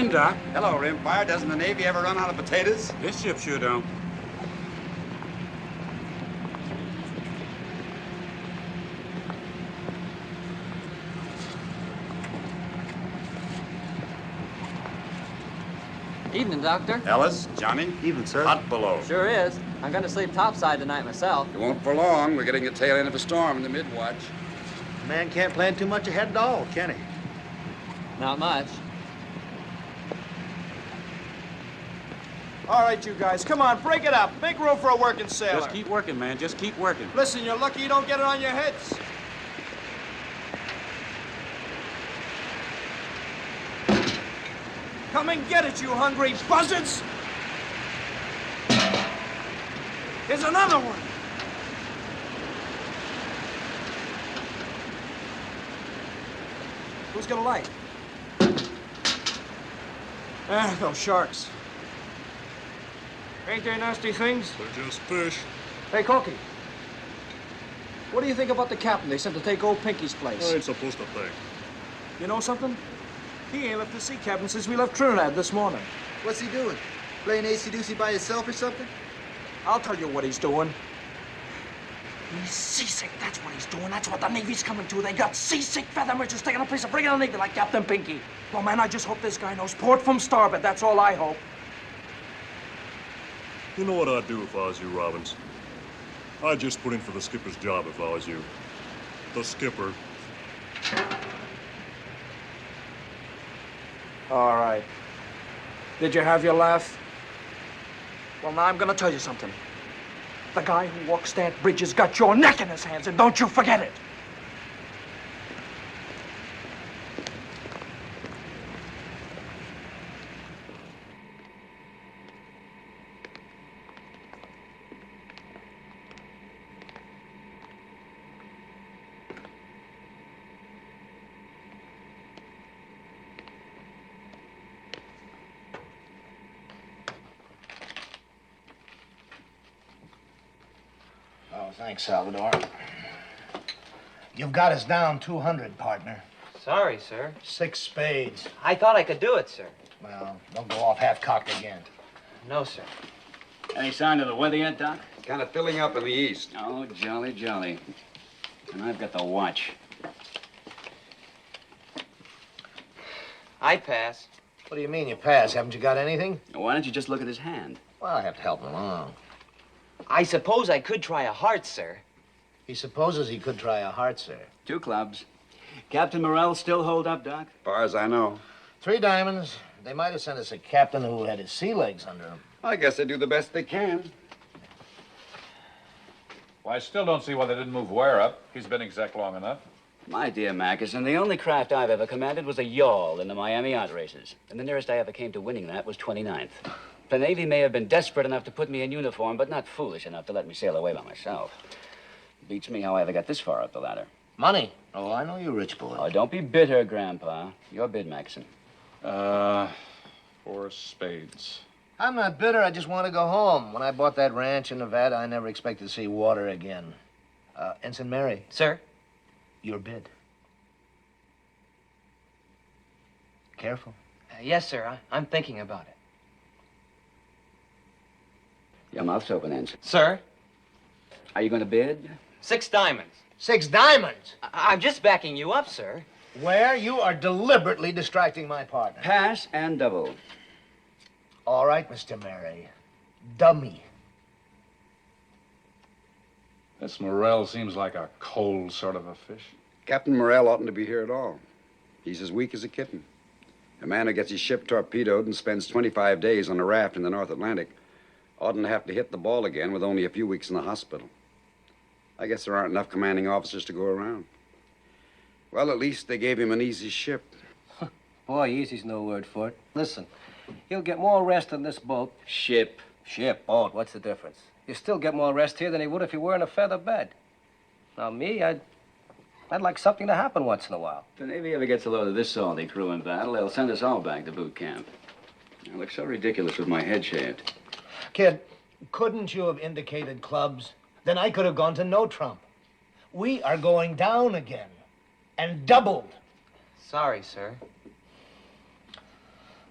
Evening, Doc. Hello, Rimfire. Doesn't the Navy ever run out of potatoes? This ship sure don't. Evening, Doctor. Ellis, Johnny. Evening, sir. Hot below. Sure is. I'm going to sleep topside tonight myself. It won't for long. We're getting the tail end of a storm in the mid-watch. A man can't plan too much ahead at all, can he? Not much. All right, you guys, come on, break it up. Make room for a working sailor. Just keep working, man. Just keep working. Listen, you're lucky you don't get it on your heads. Come and get it, you hungry buzzards! Here's another one. Who's gonna light? Those sharks. Ain't they nasty things? They're just fish. Hey, Corky. What do you think about the captain they sent to take old Pinky's place? I ain't supposed to think. You know something? He ain't left the sea cabin since we left Trinidad this morning. What's he doing? Playing AC/DC by himself or something? I'll tell you what he's doing. He's seasick, that's what he's doing. That's what the Navy's coming to. They got seasick feather merchants taking a place of regular Navy like Captain Pinky. Well, man, I just hope this guy knows port from starboard. That's all I hope. You know what I'd do if I was you, Robbins? I'd just put in for the skipper's job if I was you. The skipper. All right. Did you have your laugh? Well, now I'm gonna tell you something. The guy who walks that bridge has got your neck in his hands, and don't you forget it. Oh, thanks, Salvador. You've got us down 200, partner. Sorry, sir. 6 spades. I thought I could do it, sir. Well, don't go off half-cocked again. No, sir. Any sign of the weather yet, Doc? Kind of filling up in the east. Oh, jolly, jolly. And I've got the watch. I pass. What do you mean you pass? Haven't you got anything? Why don't you just look at his hand? Well, I have to help him along. I suppose I could try a heart, sir. He supposes he could try a heart, sir. 2 clubs. Captain Morrell still hold up, Doc? As far as I know. 3 diamonds. They might have sent us a captain who had his sea legs under him. I guess they do the best they can. Well, I still don't see why they didn't move Ware up. He's been exec long enough. My dear Mackerson, the only craft I've ever commanded was a yawl in the Miami yacht races. And the nearest I ever came to winning that was 29th. The Navy may have been desperate enough to put me in uniform, but not foolish enough to let me sail away by myself. Beats me how I ever got this far up the ladder. Money? Oh, I know you rich boy. Oh, don't be bitter, Grandpa. Your bid, Mackerson. 4 spades. I'm not bitter. I just want to go home. When I bought that ranch in Nevada, I never expected to see water again. Ensign Mary. Sir? Your bid. Careful. Yes, sir. I'm thinking about it. Your mouth's open, Ensign. Sir? Are you going to bid? 6 diamonds. 6 diamonds? I'm just backing you up, sir. Where you are deliberately distracting my partner. Pass and double. All right, Mr. Mary. Dummy. This Morrell seems like a cold sort of a fish. Captain Morrell oughtn't to be here at all. He's as weak as a kitten. A man who gets his ship torpedoed and spends 25 days on a raft in the North Atlantic oughtn't to have to hit the ball again with only a few weeks in the hospital. I guess there aren't enough commanding officers to go around. Well, at least they gave him an easy ship. Boy, easy's no word for it. Listen, he'll get more rest in this boat. Ship. Boat, what's the difference? You still get more rest here than he would if he were in a feather bed. Now, me, I'd like something to happen once in a while. If the Navy ever gets a load of this salty crew in battle, they'll send us all back to boot camp. I look so ridiculous with my head shaved. Kid, couldn't you have indicated clubs? Then I could have gone to no trump. We are going down again. And doubled. Sorry, sir.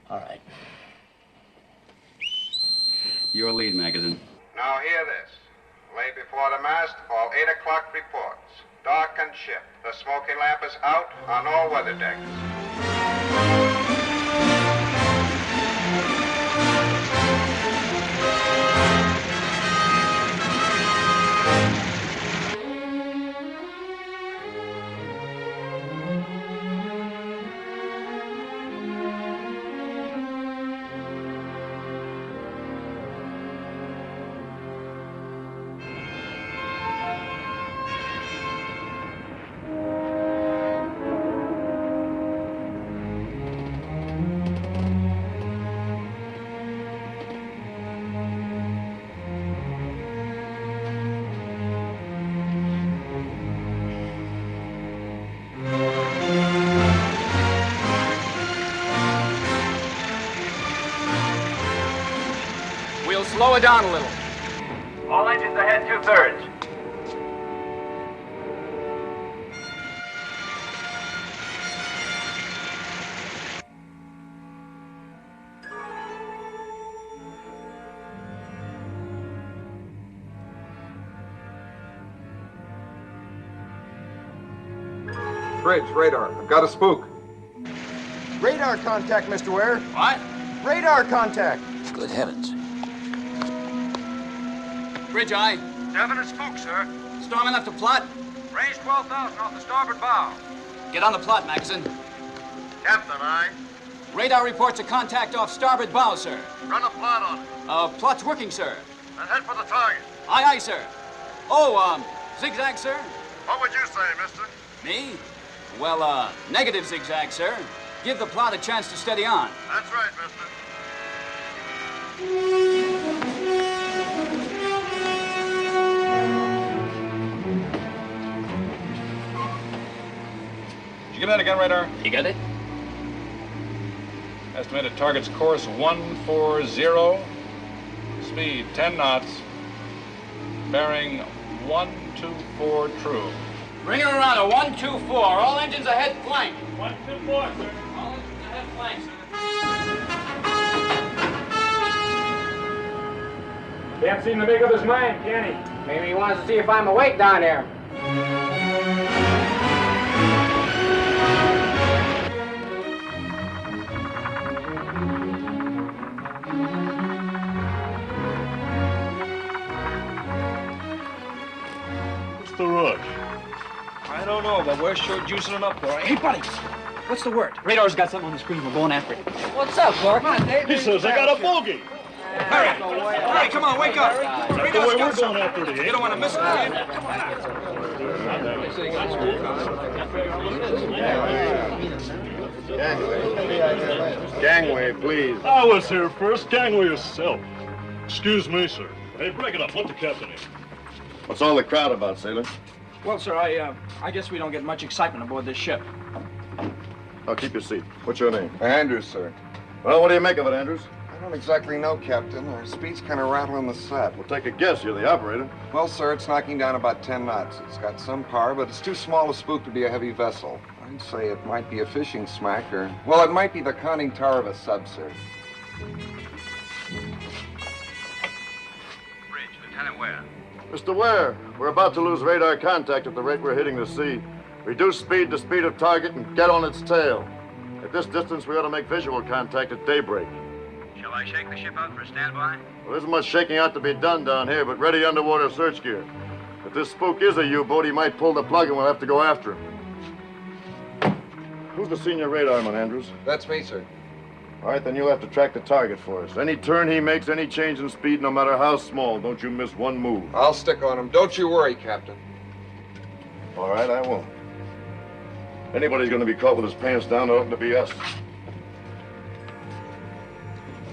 All right. Your lead, Magazine. Now hear this. Lay before the mast, all 8 o'clock reports. Darkened ship. The smoking lamp is out on all weather decks. We'll slow it down a little. All engines ahead 2/3. Bridge, radar. I've got a spook. Radar contact, Mr. Ware. What? Radar contact. Good heavens. Bridge eye. Definite spook, sir. Storm enough to plot. Range 12,000 off the starboard bow. Get on the plot, Magazine. Captain, aye. Radar reports a contact off starboard bow, sir. Run a plot on it. Plot's working, sir. And head for the target. Aye, aye, sir. Oh, zigzag, sir? What would you say, mister? Me? Well, negative zigzag, sir. Give the plot a chance to steady on. That's right, mister. Did you get that again, radar? You got it? Estimated target's course 140. Speed 10 knots. Bearing 124 true. Bring her around a 124. All engines ahead flank. 124, sir. All engines ahead flank, sir. Can't seem to make up his mind, can he? Maybe he wants to see if I'm awake down there. What's the rush? I don't know, but we're sure juicing it up for it. Hey, buddy, what's the word? Radar's got something on the screen. We're going after it. What's up, Clark? Come on, Dave. He says I got a bogey. Hurry! Hurry, come on, wake up! That's the way we're going after it. You don't want to miss it, do you? Gangway, please. I was here first. Gangway yourself. Excuse me, sir. Hey, break it up. Let the captain in. What's all the crowd about, sailor? Well, sir, I guess we don't get much excitement aboard this ship. Oh, keep your seat. What's your name? Andrews, sir. Well, what do you make of it, Andrews? I don't exactly know, Captain. Our speed's kind of rattling the set. We'll take a guess. You're the operator. Well, sir, it's knocking down about 10 knots. It's got some power, but it's too small a spook to be a heavy vessel. I'd say it might be a fishing smack, or... well, it might be the conning tower of a sub, sir. Bridge, Lieutenant Ware. Mr. Ware, we're about to lose radar contact at the rate we're hitting the sea. Reduce speed to speed of target and get on its tail. At this distance, we ought to make visual contact at daybreak. Shall I shake the ship out for a standby? Well, there isn't much shaking out to be done down here, but ready underwater search gear. If this spook is a U-boat, he might pull the plug and we'll have to go after him. Who's the senior radarman, Andrews? That's me, sir. All right, then you'll have to track the target for us. Any turn he makes, any change in speed, no matter how small, don't you miss one move. I'll stick on him. Don't you worry, Captain. All right, I won't. Anybody's going to be caught with his pants down, it oughtn't to be us.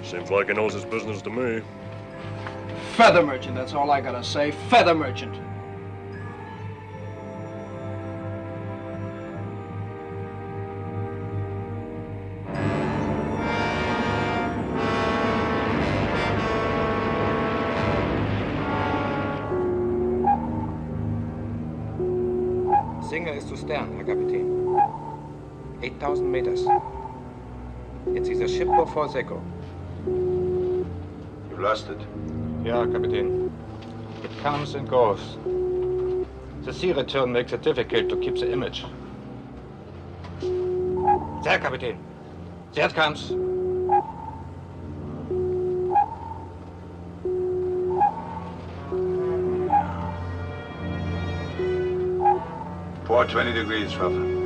Seems like he knows his business to me. Feather merchant, that's all I gotta say. Feather merchant. Signal ist zu Stern, Herr Kapitän. 8,000 meters. It is a ship of false echo. You've lost it. Yeah, Captain. It comes and goes. The sea return makes it difficult to keep the image. There, Captain. There it comes. Port 20 degrees, Schwaffer.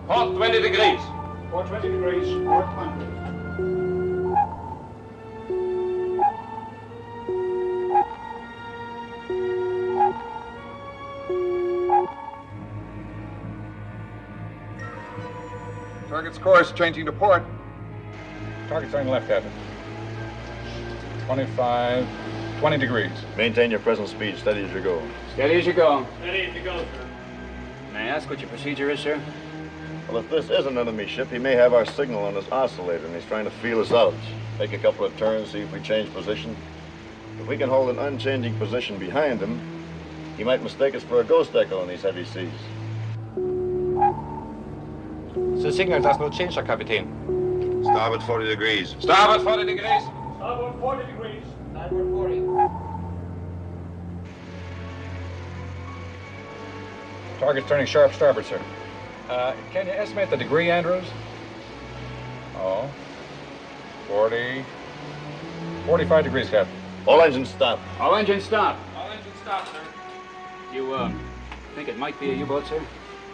Port 20 degrees. Port 20 degrees, port 20. Target's course, changing to port. Target's on left, Captain. 20 degrees. Maintain your present speed, steady as you go. Steady as you go. Steady as you go, sir. May I ask what your procedure is, sir? Well, if this is an enemy ship, he may have our signal on his oscillator, and he's trying to feel us out. Take a couple of turns, see if we change position. If we can hold an unchanging position behind him, he might mistake us for a ghost echo in these heavy seas. The signal does not change, Captain. Starboard 40 degrees. Starboard 40 degrees. Starboard 40 degrees. Starboard 40. Target's turning sharp starboard, sir. Can you estimate the degree, Andrews? Oh, 45 degrees, Captain. All engines stop. All engines stop. All engines stop, sir. You, think it might be a U-boat, sir?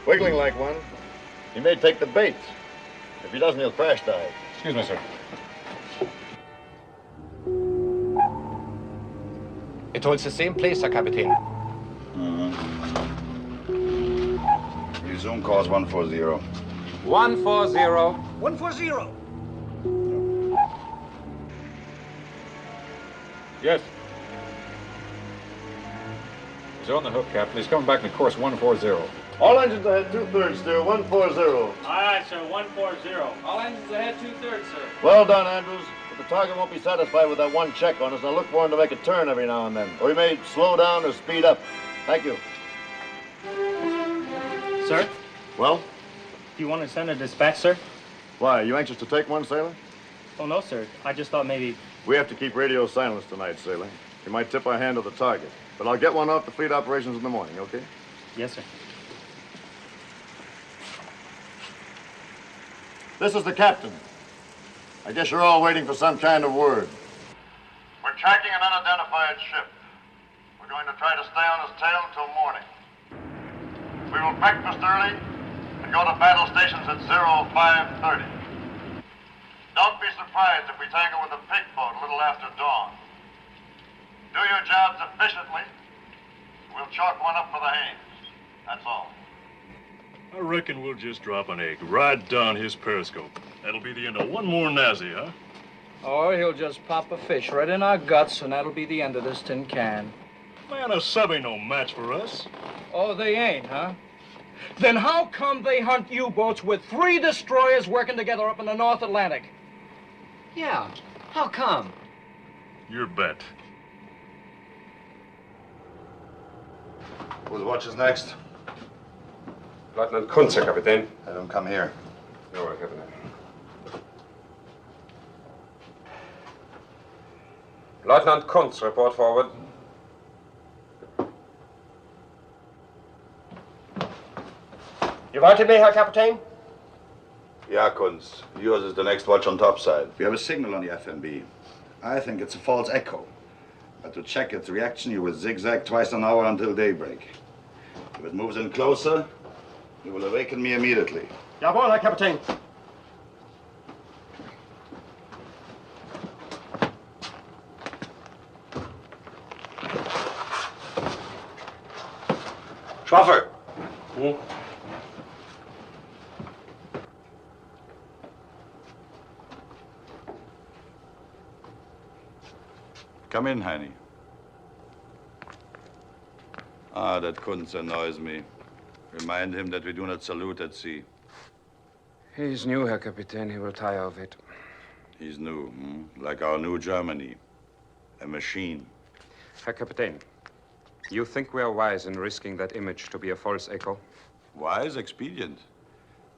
Wiggling like one. He may take the bait. If he doesn't, he'll crash dive. Excuse me, sir. It holds the same place, sir, Captain. Resume course 140. 140. 140. Yes. He's on the hook, Captain. He's coming back in course 140. All engines ahead, 2/3, steer, 140. Aye, aye, sir, 140. All engines ahead, 2/3, sir. Well done, Andrews. But the target won't be satisfied with that one check on us, and I'll look for him to make a turn every now and then. Or he may slow down or speed up. Thank you. Sir? Well? Do you want to send a dispatch, sir? Why, are you anxious to take one, sailor? Oh, no, sir. I just thought maybe... We have to keep radio silence tonight, sailor. You might tip our hand to the target. But I'll get one off the fleet operations in the morning, okay? Yes, sir. This is the captain. I guess you're all waiting for some kind of word. We're tracking an unidentified ship. We're going to try to stay on his tail until morning. We will breakfast early and go to battle stations at 0530. Don't be surprised if we tangle with a pig boat a little after dawn. Do your jobs efficiently. We'll chalk one up for the Haines. That's all. I reckon we'll just drop an egg right down his periscope. That'll be the end of one more Nazi, huh? Or he'll just pop a fish right in our guts, and that'll be the end of this tin can. Man, a sub ain't no match for us. Oh, they ain't, huh? Then how come they hunt U-boats with 3 destroyers working together up in the North Atlantic? Yeah, how come? Your bet. Whose watch is next? Lieutenant Kunze, Captain. Have him come here. No, Captain. Lieutenant Kunze, report forward. You wanted me, Herr Captain? Yeah, Kunz. Yours is the next watch on topside. We have a signal on the FMB. I think it's a false echo. But to check its reaction, you will zigzag twice an hour until daybreak. If it moves in closer, you will awaken me immediately. Jawohl, Herr Kapitän. Schwaffer! Come in, Heine. Ah, that Kunz annoys me. Remind him that we do not salute at sea. He's new, Herr Kapitän. He will tire of it. He's new, like our new Germany. A machine. Herr Kapitän, you think we are wise in risking that image to be a false echo? Wise, expedient.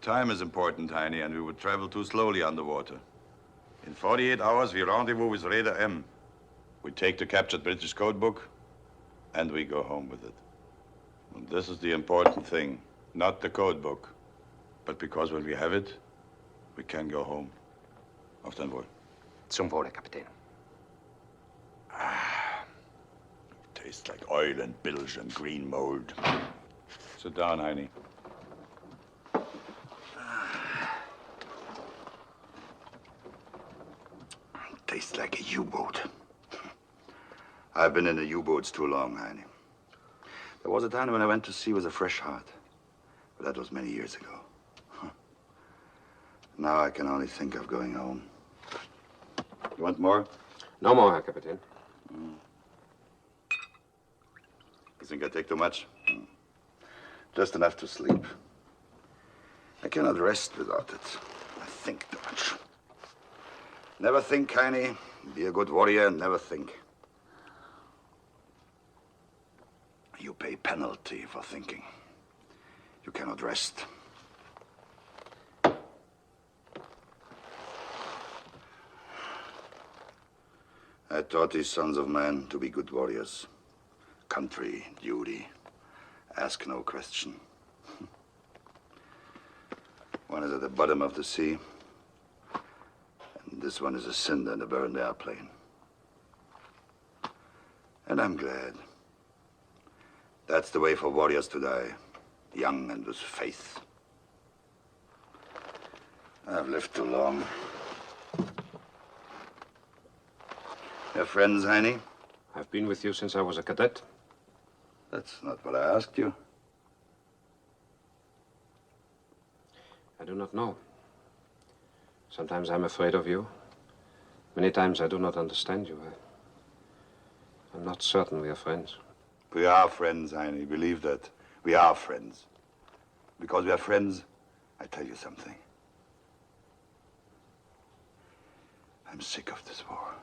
Time is important, Heine, and we would travel too slowly underwater. In 48 hours, we rendezvous with Raider M. We take the captured British code book, and we go home with it. And this is the important thing, not the code book, but because when we have it, we can go home. Auf dein Wohl. Zum Wohle, Kapitän. Tastes like oil and bilge and green mold. Sit down, Heine. Tastes like a U-boat. I've been in the U-boats too long, Heine. There was a time when I went to sea with a fresh heart, but that was many years ago. Now I can only think of going home. You want more? No more, Herr Kapitän. You think I take too much? Just enough to sleep. I cannot rest without it. I think too much. Never think, Heine. Be a good warrior and never think. You pay penalty for thinking. You cannot rest. I taught these sons of men to be good warriors. Country, duty, ask no question. One is at the bottom of the sea, and this one is a cinder in a burned airplane. And I'm glad. That's the way for warriors to die, young and with faith. I've lived too long. Your friends, Heine? I've been with you since I was a cadet. That's not what I asked you. I do not know. Sometimes I'm afraid of you. Many times I do not understand you. I'm not certain we are friends. We are friends, Heine. Believe that. We are friends. Because we are friends, I tell you something. I'm sick of this war.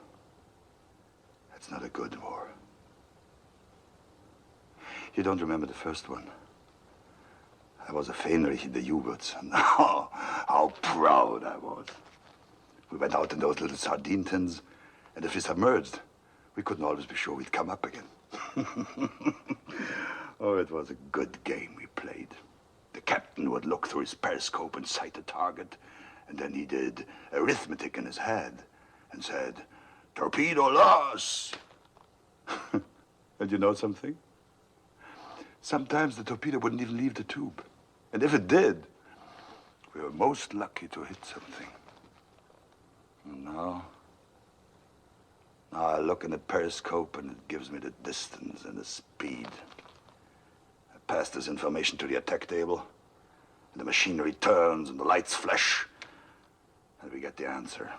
It's not a good war. You don't remember the first one? I was a Fähnrich in the U-boats, and how proud I was. We went out in those little sardine tins, and if we submerged, we couldn't always be sure we'd come up again. Oh, it was a good game we played. The captain would look through his periscope and sight a target, and then he did arithmetic in his head and said, "Torpedo loss." And you know something? Sometimes the torpedo wouldn't even leave the tube. And if it did, we were most lucky to hit something. And now I look in the periscope and it gives me the distance and the speed. I pass this information to the attack table, and the machinery turns and the lights flash, and we get the answer.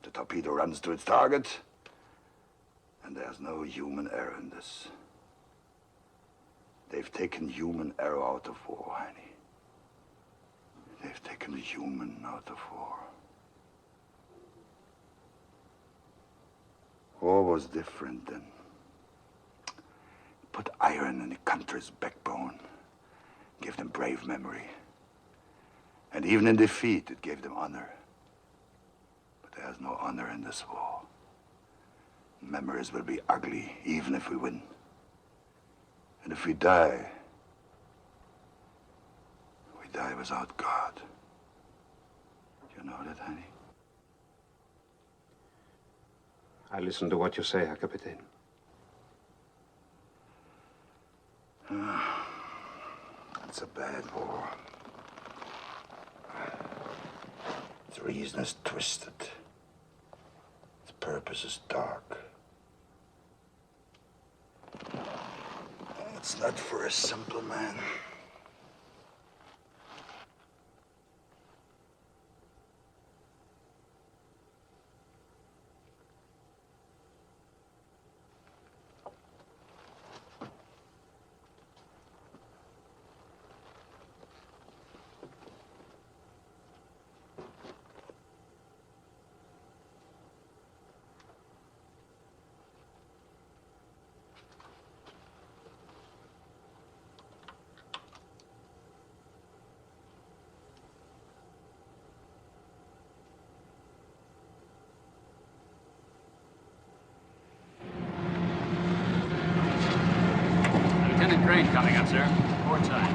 The torpedo runs to its target, and there's no human error in this. They've taken human error out of war, Heine. They've taken the human out of war. War was different then. Put iron in the country's backbone, gave them brave memory. And even in defeat, it gave them honor. But there's no honor in this war. Memories will be ugly, even if we win. And if we die, we die without God. You know that, honey? I listen to what you say, Herr Kapitän. It's a bad war. Its reason is twisted. Its purpose is dark. It's not for a simple man. train coming up, sir. Port side.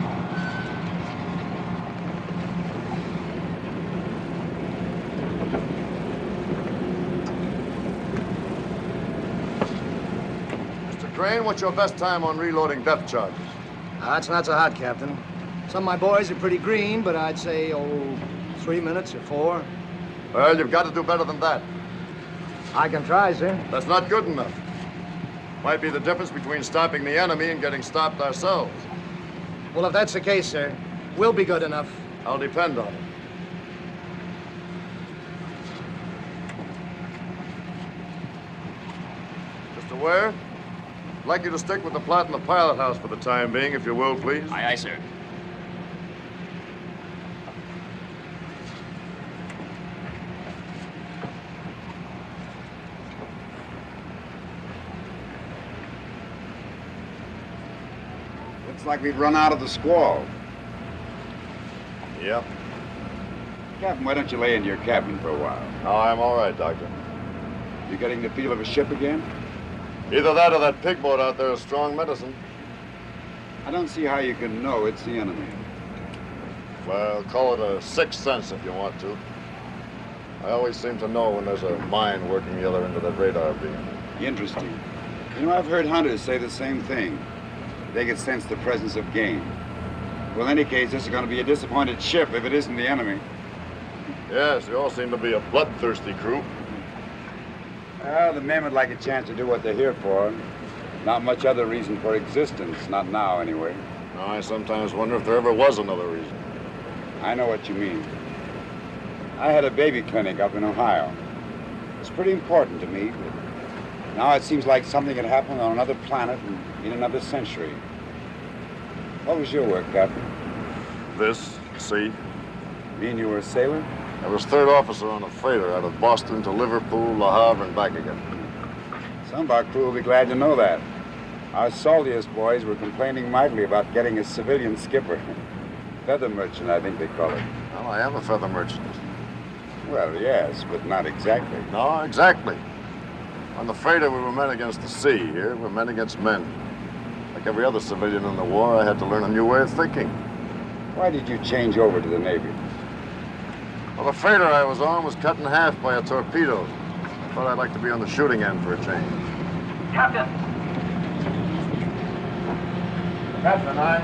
Mr. Crane, what's your best time on reloading depth charges? It's not so hot, Captain. Some of my boys are pretty green, but I'd say, 3 minutes or 4. Well, you've got to do better than that. I can try, sir. That's not good enough. Might be the difference between stopping the enemy and getting stopped ourselves. Well, if that's the case, sir, we'll be good enough. I'll depend on it. Mr. Ware, I'd like you to stick with the plot in the pilot house for the time being, if you will, please. Aye, aye, sir. Looks like we've run out of the squall. Yep. Captain, why don't you lay in your cabin for a while? Oh, I'm all right, Doctor. You getting the feel of a ship again? Either that or that pig boat out there is strong medicine. I don't see how you can know it's the enemy. Well, call it a sixth sense if you want to. I always seem to know when there's a mine working the other end of that radar beam. Interesting. You know, I've heard hunters say the same thing. They can sense the presence of game. Well, in any case, this is going to be a disappointed ship if it isn't the enemy. Yes, you all seem to be a bloodthirsty crew. Well, the men would like a chance to do what they're here for. Not much other reason for existence, not now anyway. No, I sometimes wonder if there ever was another reason. I know what you mean. I had a baby clinic up in Ohio. It's pretty important to me, but now it seems like something had happened on another planet and in another century. What was your work, Captain? This, sea. Mean you were a sailor? I was third officer on a freighter out of Boston to Liverpool, Le Havre, and back again. Some of our crew will be glad to know that. Our saltiest boys were complaining mightily about getting a civilian skipper. Feather merchant, I think they call it. Well, I am a feather merchant. Well, yes, but not exactly. No, exactly. On the freighter, we were men against the sea. Here, we're men against men. Like every other civilian in the war, I had to learn a new way of thinking. Why did you change over to the Navy? Well, the freighter I was on was cut in half by a torpedo. I thought I'd like to be on the shooting end for a change. Captain! Captain, aye?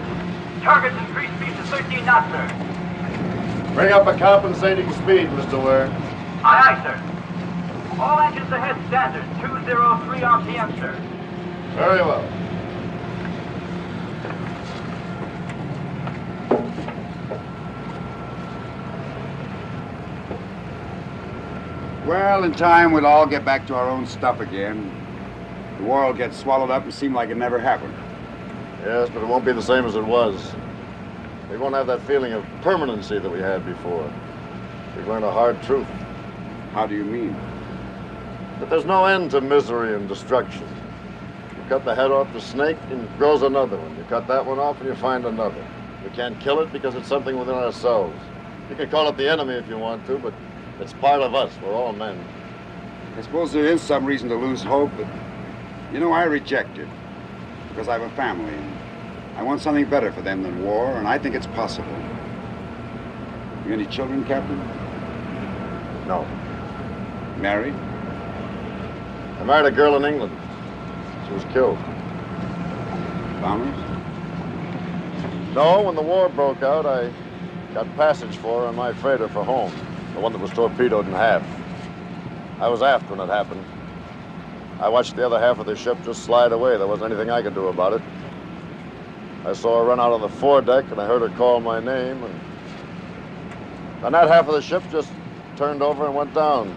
Target's increased speed to 13 knots, sir. Bring up a compensating speed, Mr. Ware. Aye, aye, sir. All engines ahead standard, 203 RPM, sir. Very well. Well, in time, we'll all get back to our own stuff again. The war will get swallowed up and seem like it never happened. Yes, but it won't be the same as it was. We won't have that feeling of permanency that we had before. We've learned a hard truth. How do you mean? That there's no end to misery and destruction. You cut the head off the snake and it grows another one. You cut that one off and you find another. We can't kill it because it's something within ourselves. You can call it the enemy if you want to, but it's part of us. We're all men. I suppose there is some reason to lose hope, but, you know, I reject it. Because I have a family, and I want something better for them than war, and I think it's possible. You any children, Captain? No. Married? I married a girl in England. She was killed. Bombers? No, when the war broke out, I got passage for her on my freighter for home. The one that was torpedoed in half. I was aft when it happened. I watched the other half of the ship just slide away. There wasn't anything I could do about it. I saw her run out on the foredeck, and I heard her call my name, and that half of the ship just turned over and went down.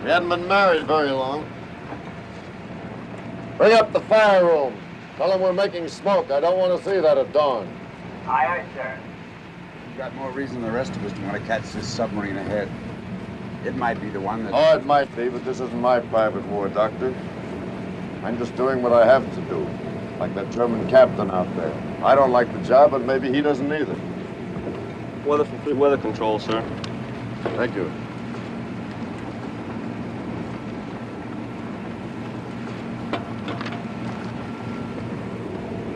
We hadn't been married very long. Bring up the fire room. Tell them we're making smoke. I don't want to see that at dawn. Aye, aye, sir. You've got more reason than the rest of us to want to catch this submarine ahead. It might be the one that... Oh, it might be, but this isn't my private war, Doctor. I'm just doing what I have to do. Like that German captain out there. I don't like the job, but maybe he doesn't either. Weather control, sir. Thank you.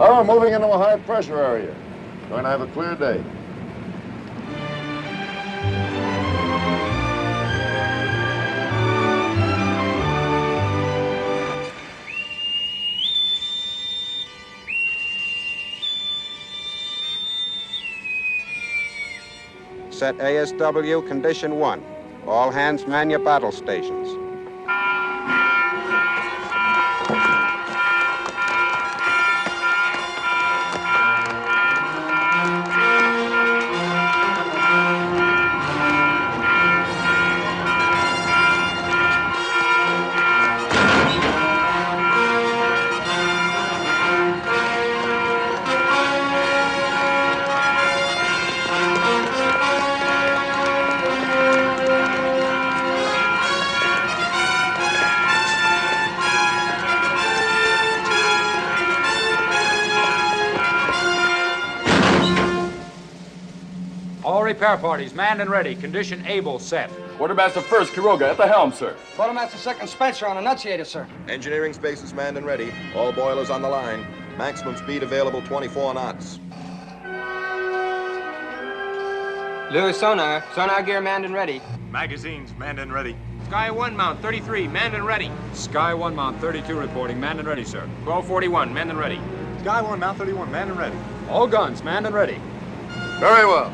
Oh, we're moving into a high-pressure area. Going to have a clear day. Set ASW Condition 1. All hands man your battle stations. All repair parties manned and ready. Condition able set. Quartermaster first, Quiroga, at the helm, sir. Quartermaster second, Spencer on annunciator, sir. Engineering spaces manned and ready. All boilers on the line. Maximum speed available 24 knots. Lewis sonar. Sonar gear manned and ready. Magazines manned and ready. Sky 1 mount 33, manned and ready. Sky 1 mount 32 reporting. Manned and ready, sir. 1241, manned and ready. Sky 1 mount 31 manned and ready. All guns manned and ready. Very well.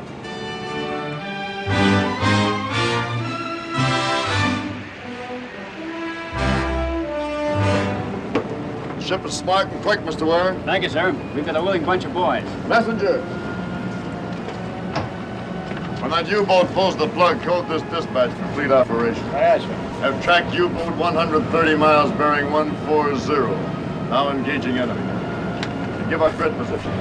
Ship is smart and quick, Mr. Warren. Thank you, sir. We've got a willing bunch of boys. Messenger. When that U-boat pulls the plug, code this dispatch for fleet operation. Yes, sir. Have tracked U-boat 130 miles bearing 140. Now engaging enemy. Give our grid position.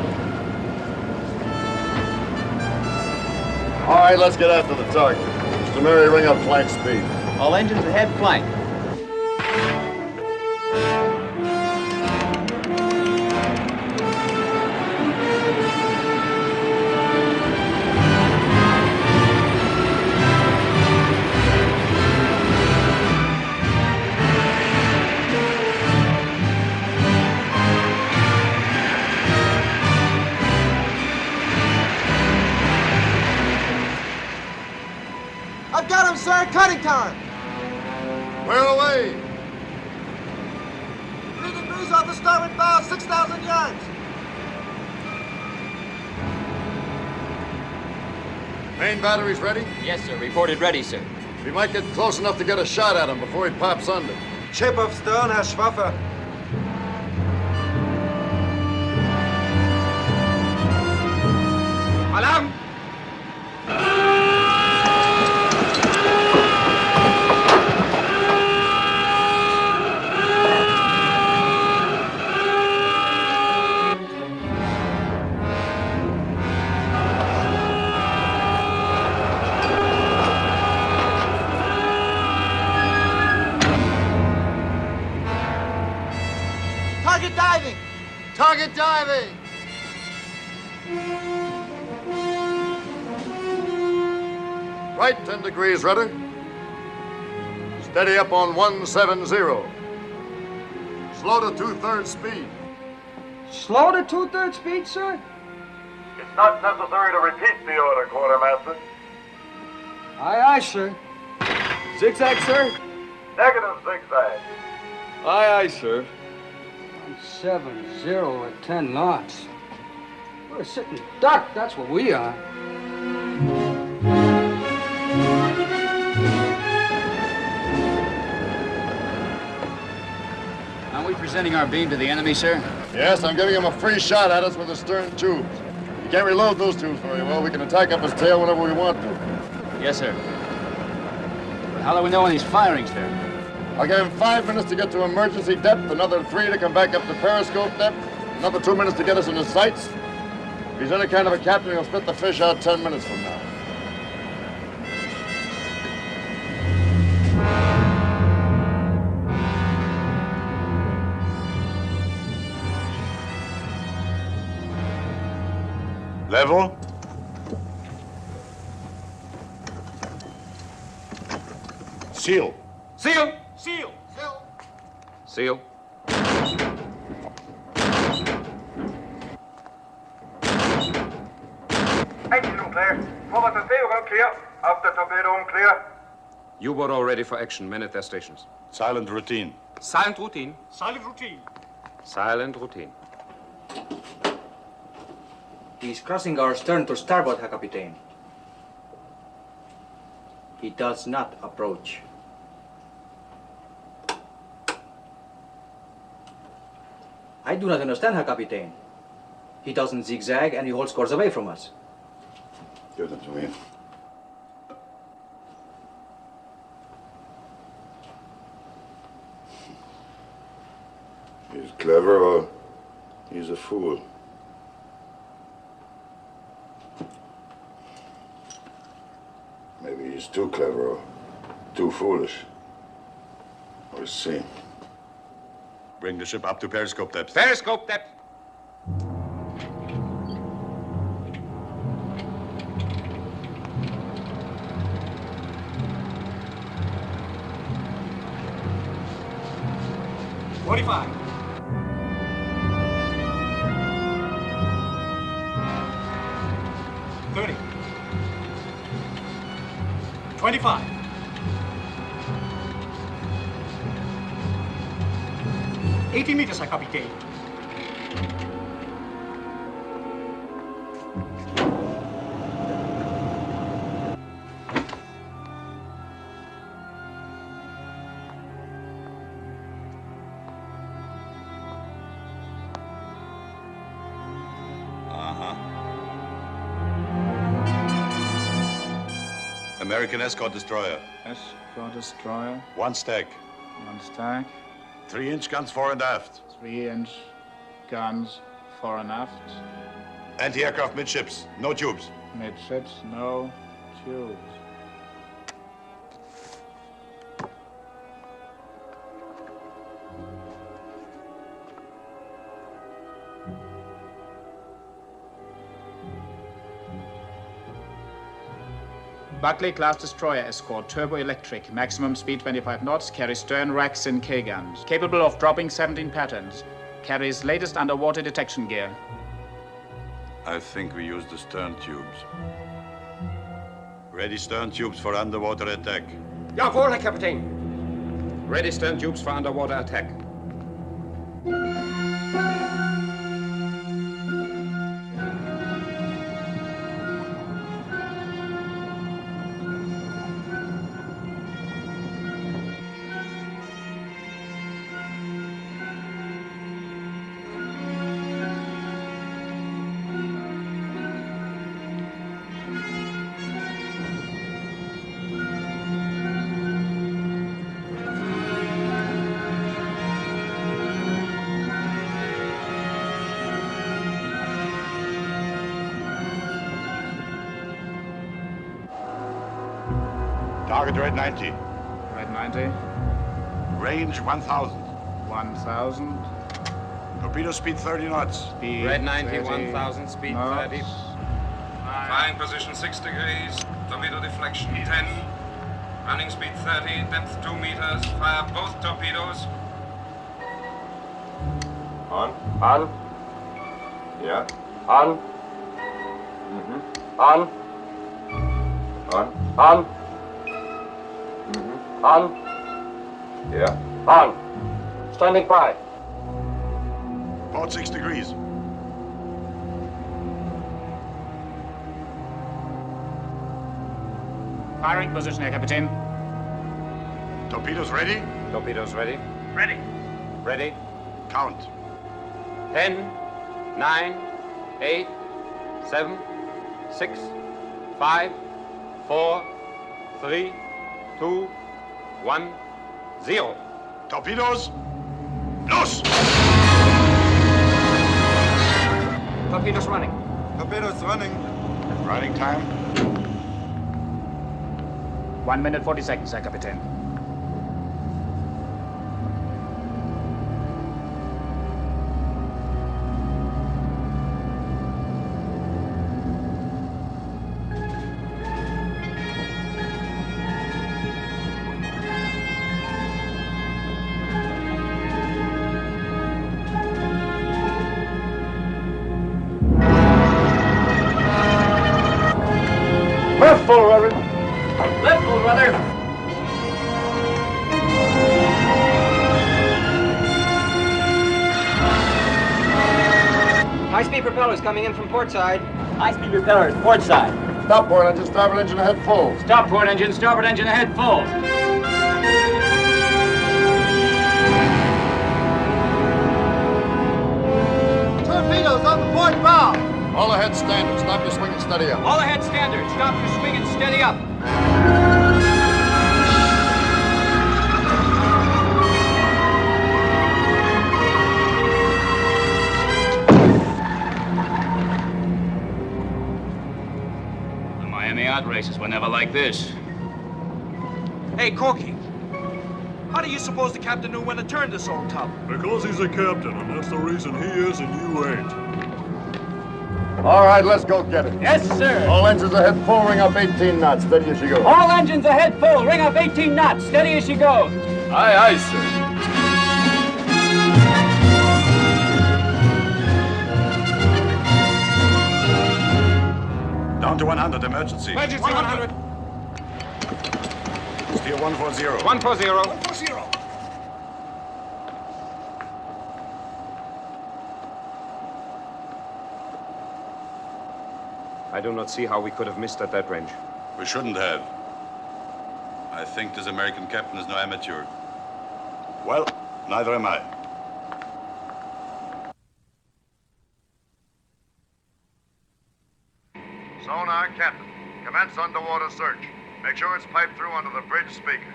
All right, let's get after the target. Mr. Murray, ring up flank speed. All engines ahead, flank. I've got him, sir. Cutting time. Where away? Leading breeze off the starboard bow, 6,000 yards. Main batteries ready? Yes, sir. Reported ready, sir. We might get close enough to get a shot at him before he pops under. Chip of stern, Herr Schwaffer. Alarm! Target diving. Target diving! Right 10 degrees, rudder. Steady up on 170. Slow to 2/3 speed. Slow to 2/3 speed, sir? It's not necessary to repeat the order, Quartermaster. Aye, aye, sir. Zigzag, sir. Negative zigzag. Aye, aye, sir. 170 at 10 knots. We're a sitting duck, that's what we are. Are we presenting our beam to the enemy, sir? Yes, I'm giving him a free shot at us with the stern tubes. You can't reload those tubes very well. We can attack up his tail whenever we want to. Yes, sir. But how do we know when he's firing, sir? I'll give him 5 minutes to get to emergency depth, another 3 to come back up to periscope depth, another 2 minutes to get us in his sights. If he's any kind of a captain, he'll spit the fish out 10 minutes from now. Level. Seal. Seal! Seal! Seal. clear. Forward and vehicle clear. After torpedo clear. U-boat all ready for action. Men at their stations. Silent routine. Silent routine. Silent routine. Silent routine. He's crossing our stern to starboard, Herr Kapitän. He does not approach. I do not understand, Herr Kapitän. He doesn't zigzag and he holds course away from us. Give them to me. He's clever or he's a fool. Maybe he's too clever or too foolish. We'll see. Bring the ship up to periscope depth. Periscope depth. Forty-five. 30. 25. 80 meters, Herr Kapitän. American escort destroyer. Escort destroyer. One stack. One stack. 3-inch guns fore and aft. 3-inch guns fore and aft. Anti-aircraft midships. No tubes. Midships, no tubes. Buckley-class destroyer escort, turbo-electric, maximum speed 25 knots, carries stern racks and K-guns. Capable of dropping 17 patterns. Carries latest underwater detection gear. I think we use the stern tubes. Ready stern tubes for underwater attack. Jawohl, Herr Kapitän. Ready stern tubes for underwater attack. Target red 90. Red 90. Range 1,000. 1,000. Torpedo speed 30 knots. Speed Red 90, 30 1,000, speed knots. 30. Flying position 6 degrees, torpedo deflection 10. Running speed 30, depth 2 meters. Fire both torpedoes. On. On. Yeah. On. Mm-hmm. On. On. On. Mm-hmm. On. Yeah. On. Standing by. Port 6 degrees. Firing position, Herr Kapitän. Torpedoes ready? Torpedoes ready. Ready. Ready. Count. 10, 9, 8, 7, 6, 5, 4, 3, 2, 1, 0. Torpedoes. Los! Torpedoes running. Torpedoes running. Running time. 1 minute 40 seconds, Herr Kapitän. propellers coming in from port side. High-speed propellers, port side. Stop port engine, starboard engine ahead full. Stop port engine, starboard engine ahead full. Torpedoes on the port bow. All ahead standard. Stop your swing and steady up. All ahead standard. Stop your swing and steady up. The Miami yacht races were never like this. Hey, Corky. How do you suppose the captain knew when to turn this old tub? Because he's a captain, and that's the reason he is and you ain't. All right, let's go get it. Yes, sir. All engines ahead full, ring up 18 knots. Steady as you go. All engines ahead full. Ring up 18 knots. Steady as she goes. Aye, aye, sir. Down to 100, emergency. Emergency 100. Steer 140. 140. 140. I do not see how we could have missed at that range. We shouldn't have. I think this American captain is no amateur. Well, neither am I. Sonar, Captain. Commence underwater search. Make sure it's piped through under the bridge speaker.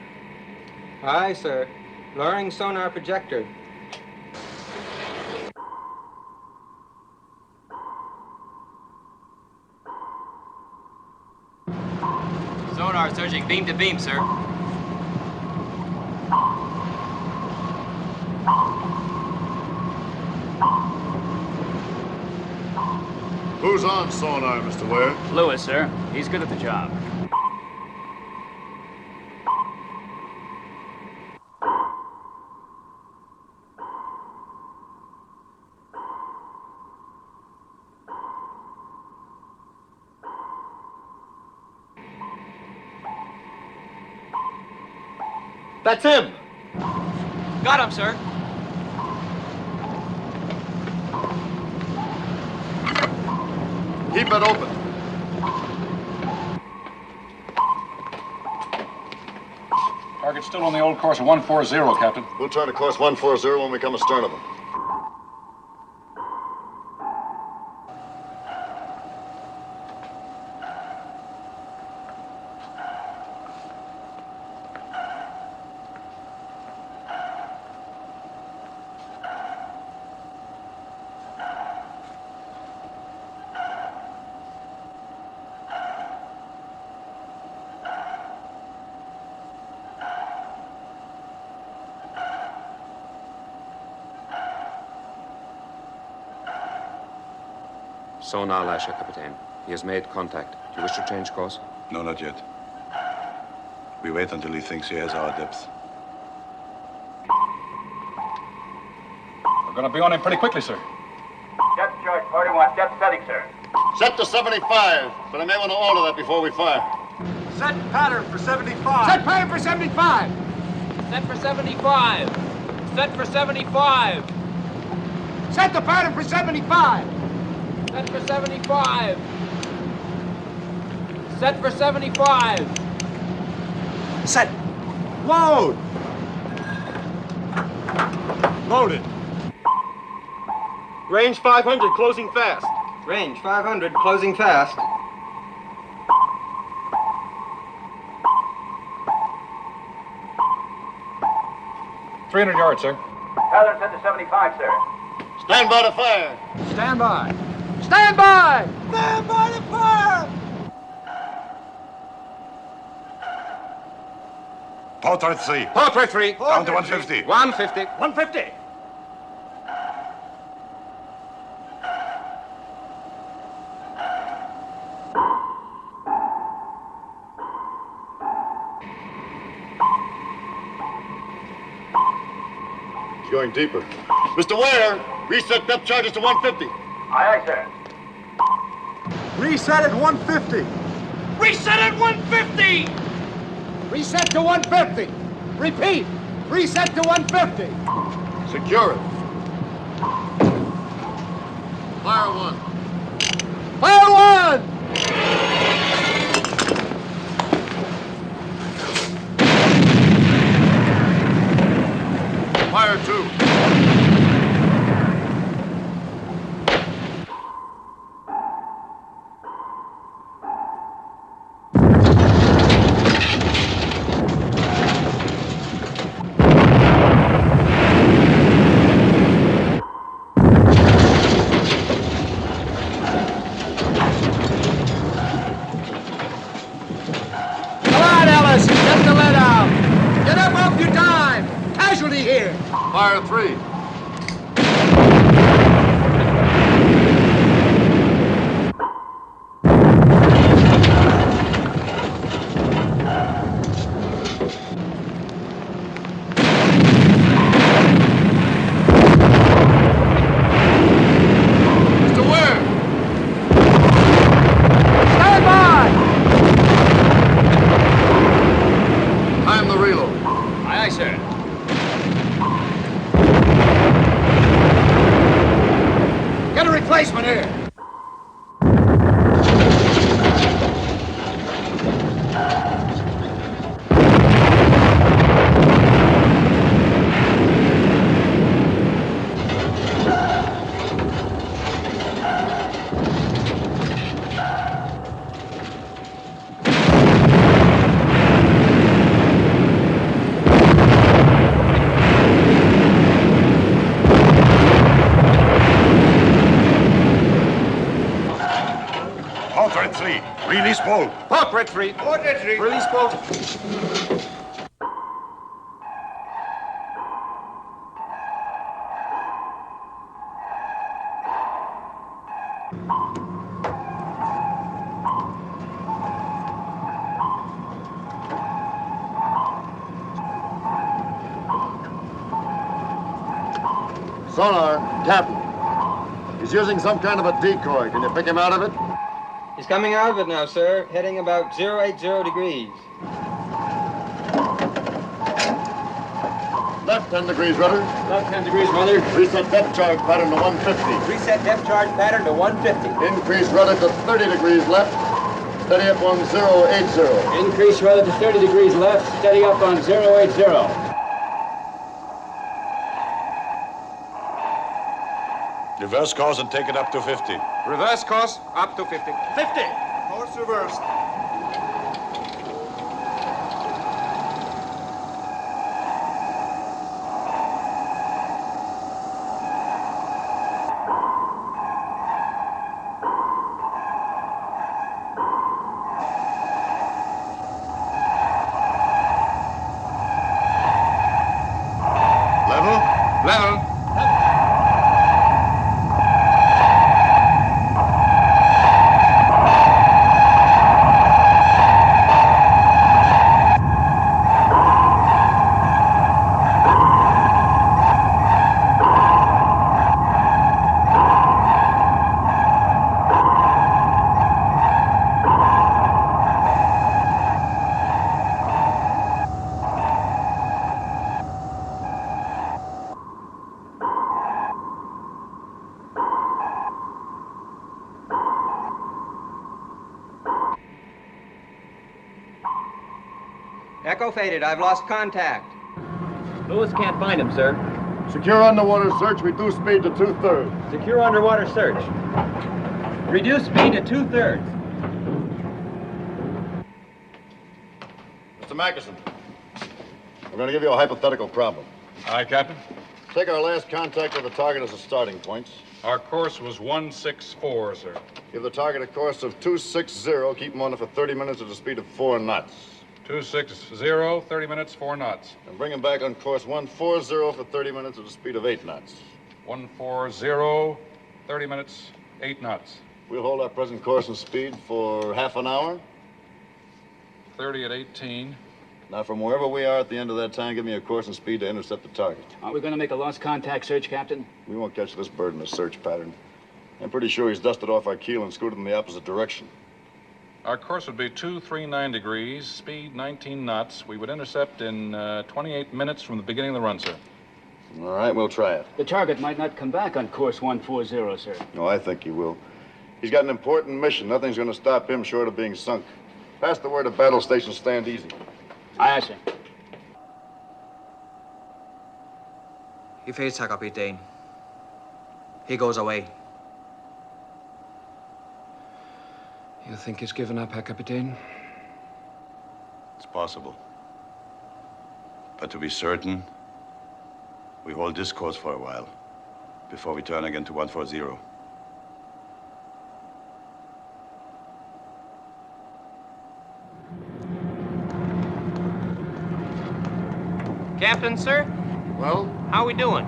Aye, sir. Lowering sonar projector. Sonar searching beam to beam, sir. Who's on sonar, Mr. Ware? Lewis, sir. He's good at the job. That's him. Got him, sir. Keep it open. Target's still on the old course of 140, Captain. We'll turn to course 140 when we come astern of them. Sonar lasher, Captain. He has made contact. Do you wish to change course? No, not yet. We wait until he thinks he has our depth. We're going to be on him pretty quickly, sir. Depth chart 41, depth setting, sir. Set to 75, but I may want to alter that before we fire. Set pattern for 75. Set pattern for 75. Set for 75. Set for 75. Set the pattern for 75. Set for 75. Set for 75. Set. Load. Loaded. Range 500, closing fast. Range 500, closing fast. $300 yards, sir. Pattern set to 75, sir. Stand by to fire. Stand by. Stand by! Stand by to fire! Portrait 3. Portrait 3. Down to 150. 150. 150. It's going deeper. Mr. Ware, reset depth charges to 150. Aye, aye, sir. Reset at 150. Reset at 150. Reset to 150. Repeat. Reset to 150. Secure it. Fire one. Fire one! Fire two. Just to let out. Get up off your dime. Casualty here. Fire three. Mr. Ware. Stand by. Time the reload. Aye, aye, sir. Get a replacement here. Portrait three. Release bolt. Portrait three. Portrait three. Release bolt. Sonar, Captain. He's using some kind of a decoy. Can you pick him out of it? He's coming out of it now, sir, heading about 080 degrees. Left 10 degrees rudder. Left 10 degrees rudder. Reset depth charge pattern to 150. Reset depth charge pattern to 150. Increase rudder to 30 degrees left. Steady up on 080. Increase rudder to 30 degrees left, steady up on 080. Reverse course and take it up to 50. Reverse course up to 50. 50. Course reversed. Level? Level. Echo faded. I've lost contact. Lewis can't find him, sir. Secure underwater search. Reduce speed to 2/3. Secure underwater search. Reduce speed to 2/3. Mr. Mackerson, we're going to give you a hypothetical problem. Aye, Captain. Take our last contact with the target as a starting point. Our course was 164, sir. Give the target a course of 260. Keep him on it for 30 minutes at a speed of 4 knots. 260, 30 minutes, 4 knots. And bring him back on course 140 for 30 minutes at a speed of 8 knots. 140, 30 minutes, 8 knots. We'll hold our present course and speed for half an hour. 30 at 18. Now, from wherever we are at the end of that time, give me a course and speed to intercept the target. Aren't we going to make a lost contact search, Captain? We won't catch this bird in a search pattern. I'm pretty sure he's dusted off our keel and scooted in the opposite direction. Our course would be 239 degrees, speed 19 knots. We would intercept in 28 minutes from the beginning of the run, sir. All right, we'll try it. The target might not come back on course 140, sir. No, I think he will. He's got an important mission. Nothing's going to stop him short of being sunk. Pass the word to battle station, stand easy. Aye, sir. He fades, Herr Kapitän. He goes away. You think he's given up, Herr Kapitän? It's possible. But to be certain, we hold this course for a while before we turn again to 140. Captain, sir? Well? How we doing?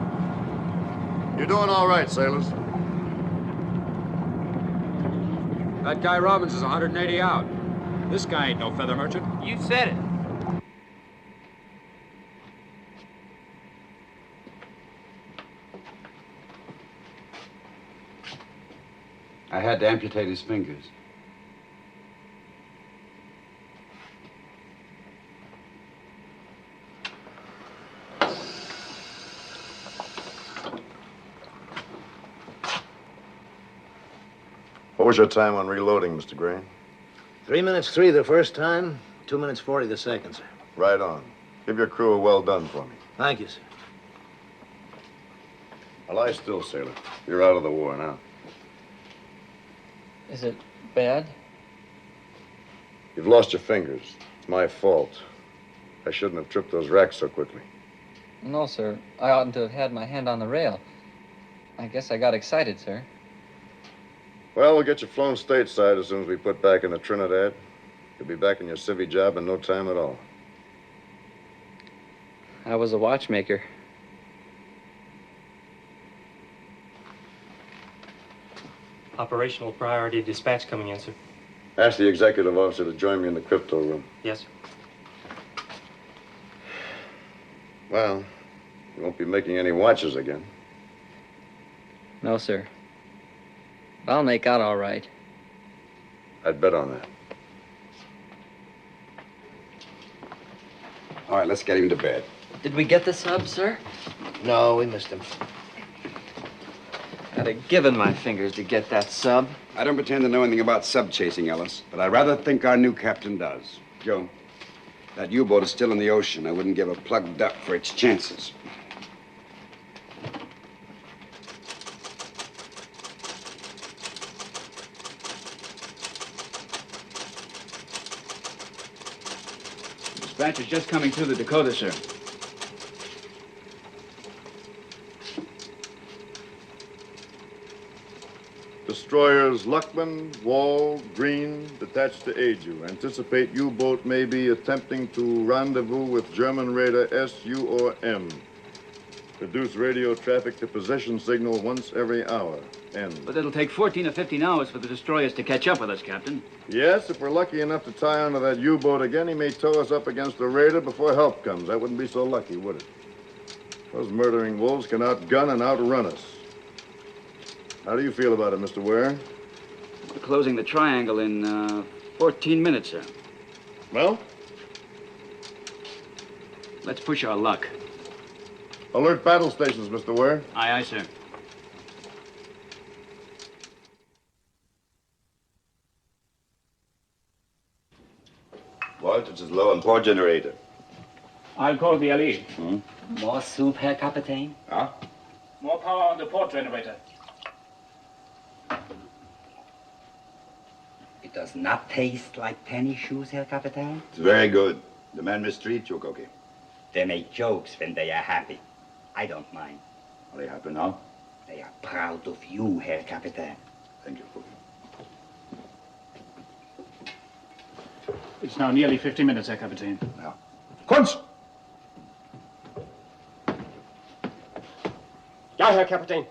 You're doing all right, sailors. That guy Robbins is 180 out. This guy ain't no feather merchant. You said it. I had to amputate his fingers. What was your time on reloading, Mr. Gray? 3 minutes 3 the first time, 2 minutes 40 the second, sir. Right on. Give your crew a well done for me. Thank you, sir. Now lie still, sailor. You're out of the war now. Is it bad? You've lost your fingers. It's my fault. I shouldn't have tripped those racks so quickly. No, sir. I oughtn't to have had my hand on the rail. I guess I got excited, sir. Well, we'll get you flown stateside as soon as we put back into Trinidad. You'll be back in your civvy job in no time at all. I was a watchmaker. Operational priority dispatch coming in, sir. Ask the executive officer to join me in the crypto room. Yes, sir. Well, you won't be making any watches again. No, sir. I'll make out all right. I'd bet on that. All right, let's get him to bed. Did we get the sub, sir? No, we missed him. I'd have given my fingers to get that sub. I don't pretend to know anything about sub-chasing, Ellis, but I'd rather think our new captain does. Joe, that U-boat is still in the ocean. I wouldn't give a plugged duck for its chances. Dispatch is just coming through the Dakota, sir. Destroyers Luckman, Wall, Green, detached to aid you. Anticipate U-boat may be attempting to rendezvous with German raider SU or M. Reduce radio traffic to position signal once every hour. End. But it'll take 14 or 15 hours for the destroyers to catch up with us, Captain. Yes, if we're lucky enough to tie onto that U-boat again, he may tow us up against the raider before help comes. That wouldn't be so lucky, would it? Those murdering wolves can outgun and outrun us. How do you feel about it, Mr. Ware? We're closing the triangle in 14 minutes, sir. Well? Let's push our luck. Alert battle stations, Mr. Ware. Aye, aye, sir. Voltage is low on port generator. I'll call the LE. More soup, Herr Kapitän? Huh? More power on the port generator. It does not taste like tennis shoes, Herr Kapitän. It's very good. The man mistreat you, Cookie. They make jokes when they are happy. I don't mind. Are they happy now? They are proud of you, Herr Kapitän. Thank you, Cookie. It's now nearly 50 minutes, Herr Kapitän. Ja. Kunz! Ja, Herr Kapitän.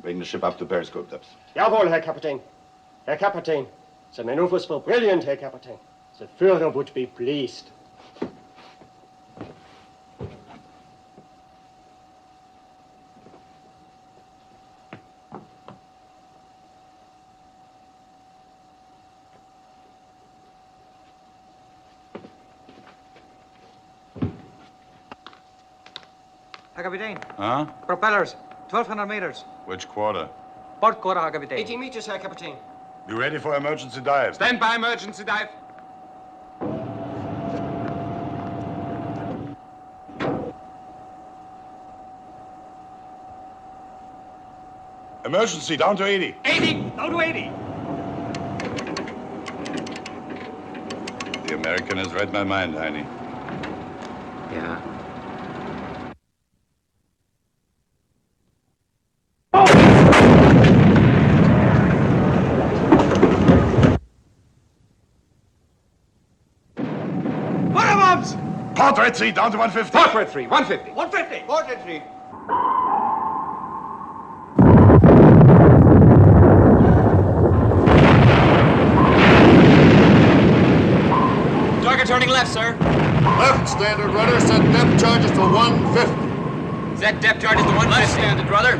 Bring the ship up to periscope depth. Jawohl, Herr Kapitän. Herr Kapitän, the maneuvers were brilliant, Herr Kapitän. The Führer would be pleased. Herr Kapitän. Huh? Propellers, 1,200 meters. Which quarter? Port Cora, Kapitein. 18 meters, Herr Kapitän. Be ready for emergency dive. Stand by emergency dive. Emergency, down to 80. 80! Down to 80! The American has read my mind, Heine. Yeah. Bombs! Port Red 3, down to 150. Port Red 3, 150. 150! Port entry. Target turning left, sir. Left, standard rudder. Set depth charges to 150. Set depth charges to 150. Left, standard rudder.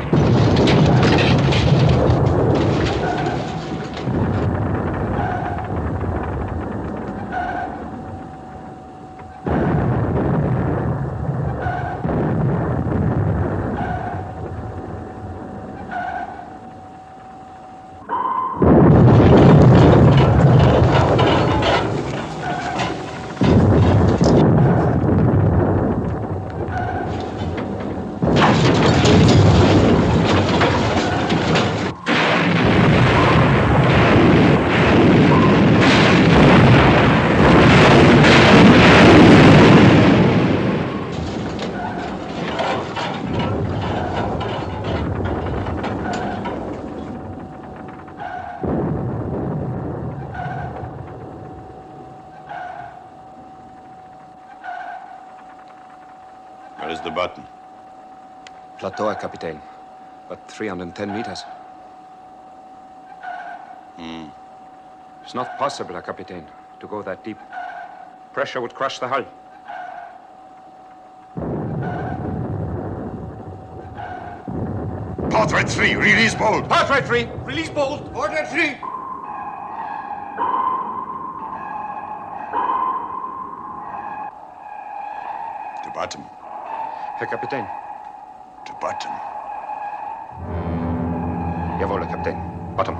Where is the button? Plateau, Herr Kapitän. But 310 meters. It's not possible, Herr Kapitän, to go that deep. Pressure would crush the hull. Port Red 3, release bolt. Port Red 3, release bolt. Port entry. To bottom. Herr Kapitän. To bottom. Jawohl, Herr Kapitän. Bottom.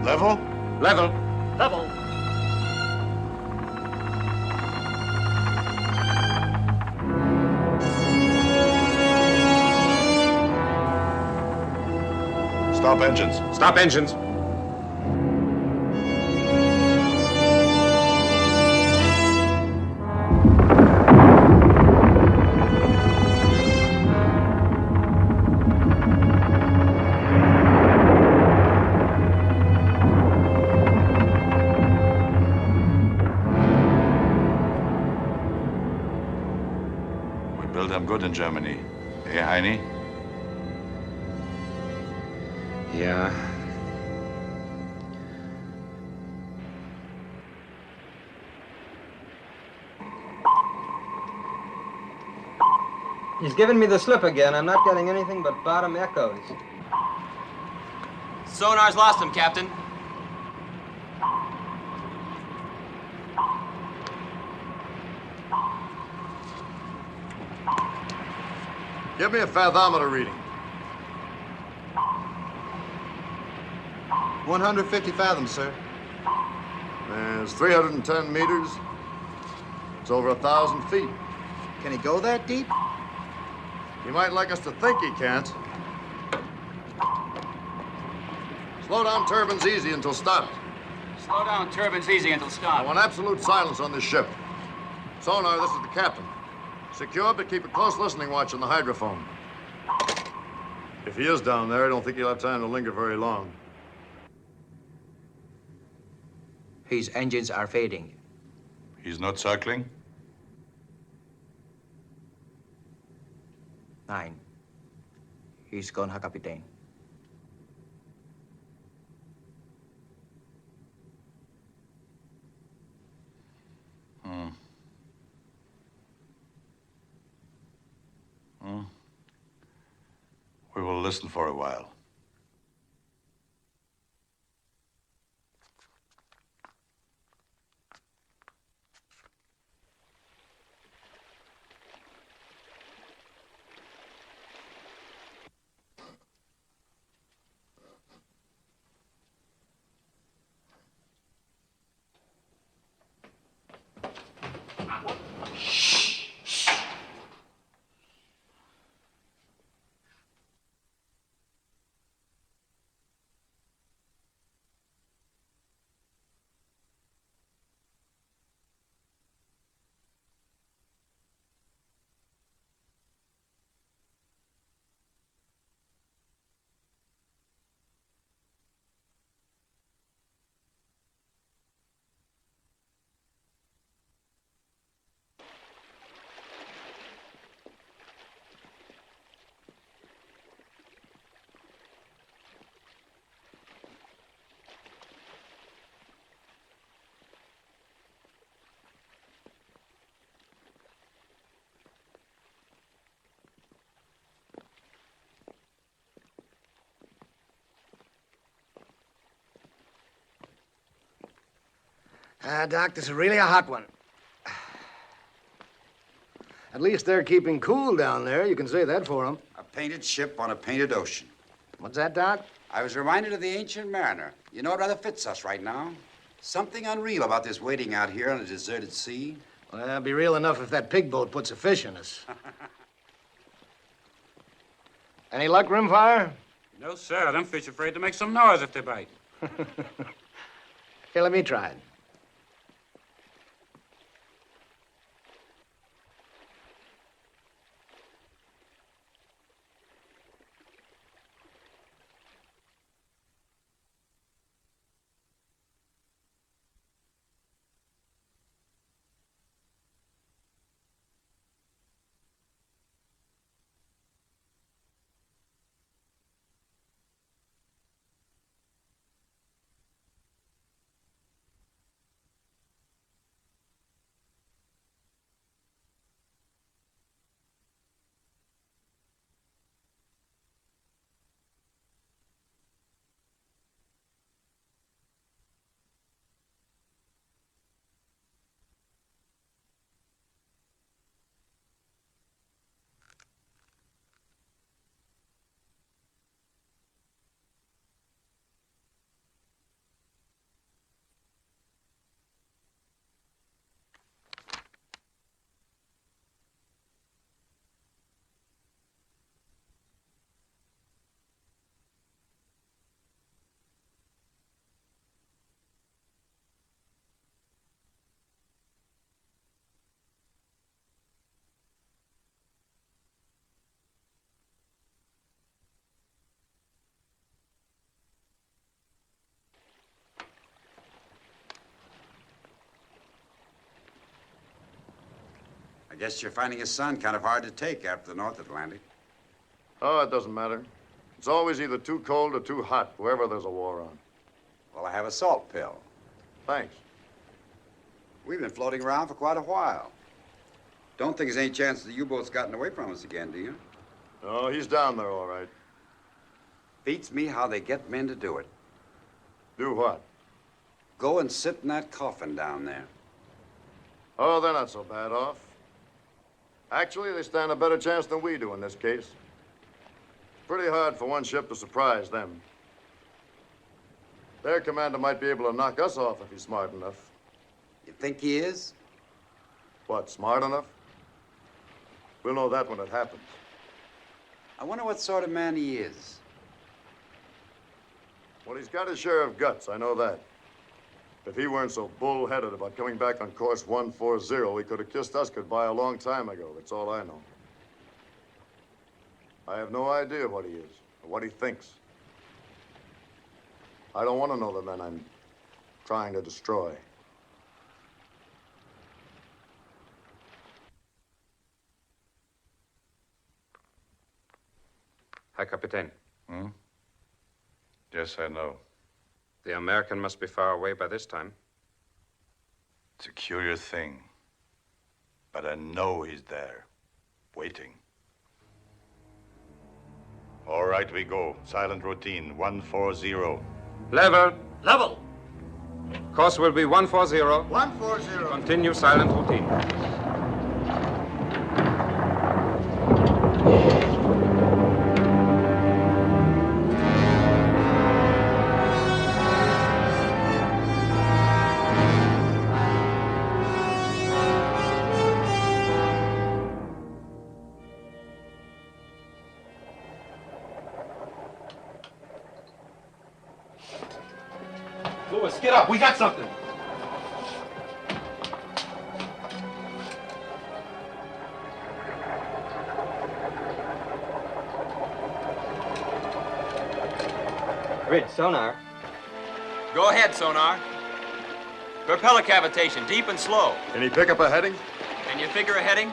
Level? Level. Level. Stop engines. Stop engines. We built them good in Germany. Eh, Heine? Yeah. He's given me the slip again. I'm not getting anything but bottom echoes. Sonar's lost him, Captain. Give me a fathometer reading. 150 fathoms, sir. There's 310 meters. It's over 1,000 feet. Can he go that deep? He might like us to think he can't. Slow down turbines easy until stopped. Slow down turbines easy until I stopped. want absolute silence on this ship. Sonar, this is the captain. Secure, but keep a close listening watch on the hydrophone. If he is down there, I don't think he'll have time to linger very long. His engines are fading. He's not circling? 9. He's gone, Herr Kapitän. We will listen for a while. Doc, this is really a hot one. At least they're keeping cool down there. You can say that for them. A painted ship on a painted ocean. What's that, Doc? I was reminded of the ancient mariner. You know, it rather fits us right now. Something unreal about this waiting out here on a deserted sea. Well, it'll be real enough if that pig boat puts a fish in us. Any luck, Rimfire? No, sir. Them fish afraid to make some noise if they bite. Here, let me try it. I guess you're finding his sun kind of hard to take after the North Atlantic. Oh, it doesn't matter. It's always either too cold or too hot, wherever there's a war on. Well, I have a salt pill. Thanks. We've been floating around for quite a while. Don't think there's any chance the U-boat's gotten away from us again, do you? No, he's down there all right. Beats me how they get men to do it. Do what? Go and sit in that coffin down there. Oh, they're not so bad off. Actually, they stand a better chance than we do in this case. It's pretty hard for one ship to surprise them. Their commander might be able to knock us off if he's smart enough. You think he is? What, smart enough? We'll know that when it happens. I wonder what sort of man he is. Well, he's got his share of guts, I know that. If he weren't so bull-headed about coming back on course 140, he could have kissed us goodbye a long time ago. That's all I know. I have no idea what he is or what he thinks. I don't want to know the men I'm trying to destroy. Hi, Captain. Hmm? Yes, I know. The American must be far away by this time. It's a curious thing. But I know he's there, waiting. All right, we go. Silent routine, 140. Level. Level. Course will be 140. 140. Continue silent routine. Lewis, get up. We got something. Grid, sonar. Go ahead, sonar. Propeller cavitation, deep and slow. Can he pick up a heading? Can you figure a heading?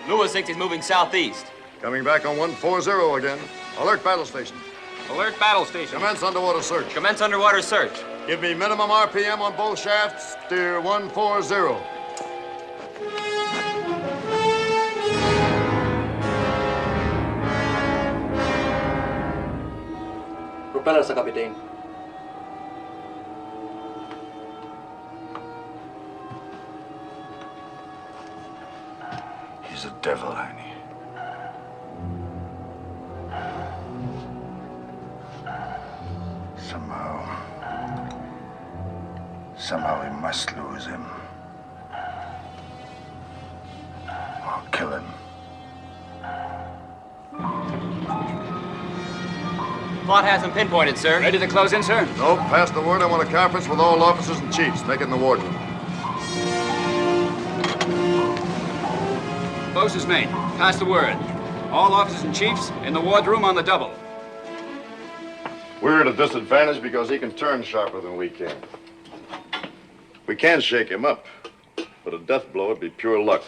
Lewis thinks he's moving southeast. Coming back on 140 again. Alert battle station. Alert battle station. Commence underwater search. Commence underwater search. Give me minimum RPM on both shafts. Steer 140. Propeller sa Kapitain. He's a devil, Annie. Somehow we must lose him. Or kill him. Plot hasn't pinpointed, sir. Ready to close in, sir? Nope, pass the word. I want a conference with all officers and chiefs. Make it in the wardroom. Close mate. Pass the word. All officers and chiefs in the wardroom on the double. We're at a disadvantage because he can turn sharper than we can. We can shake him up, but a death blow would be pure luck.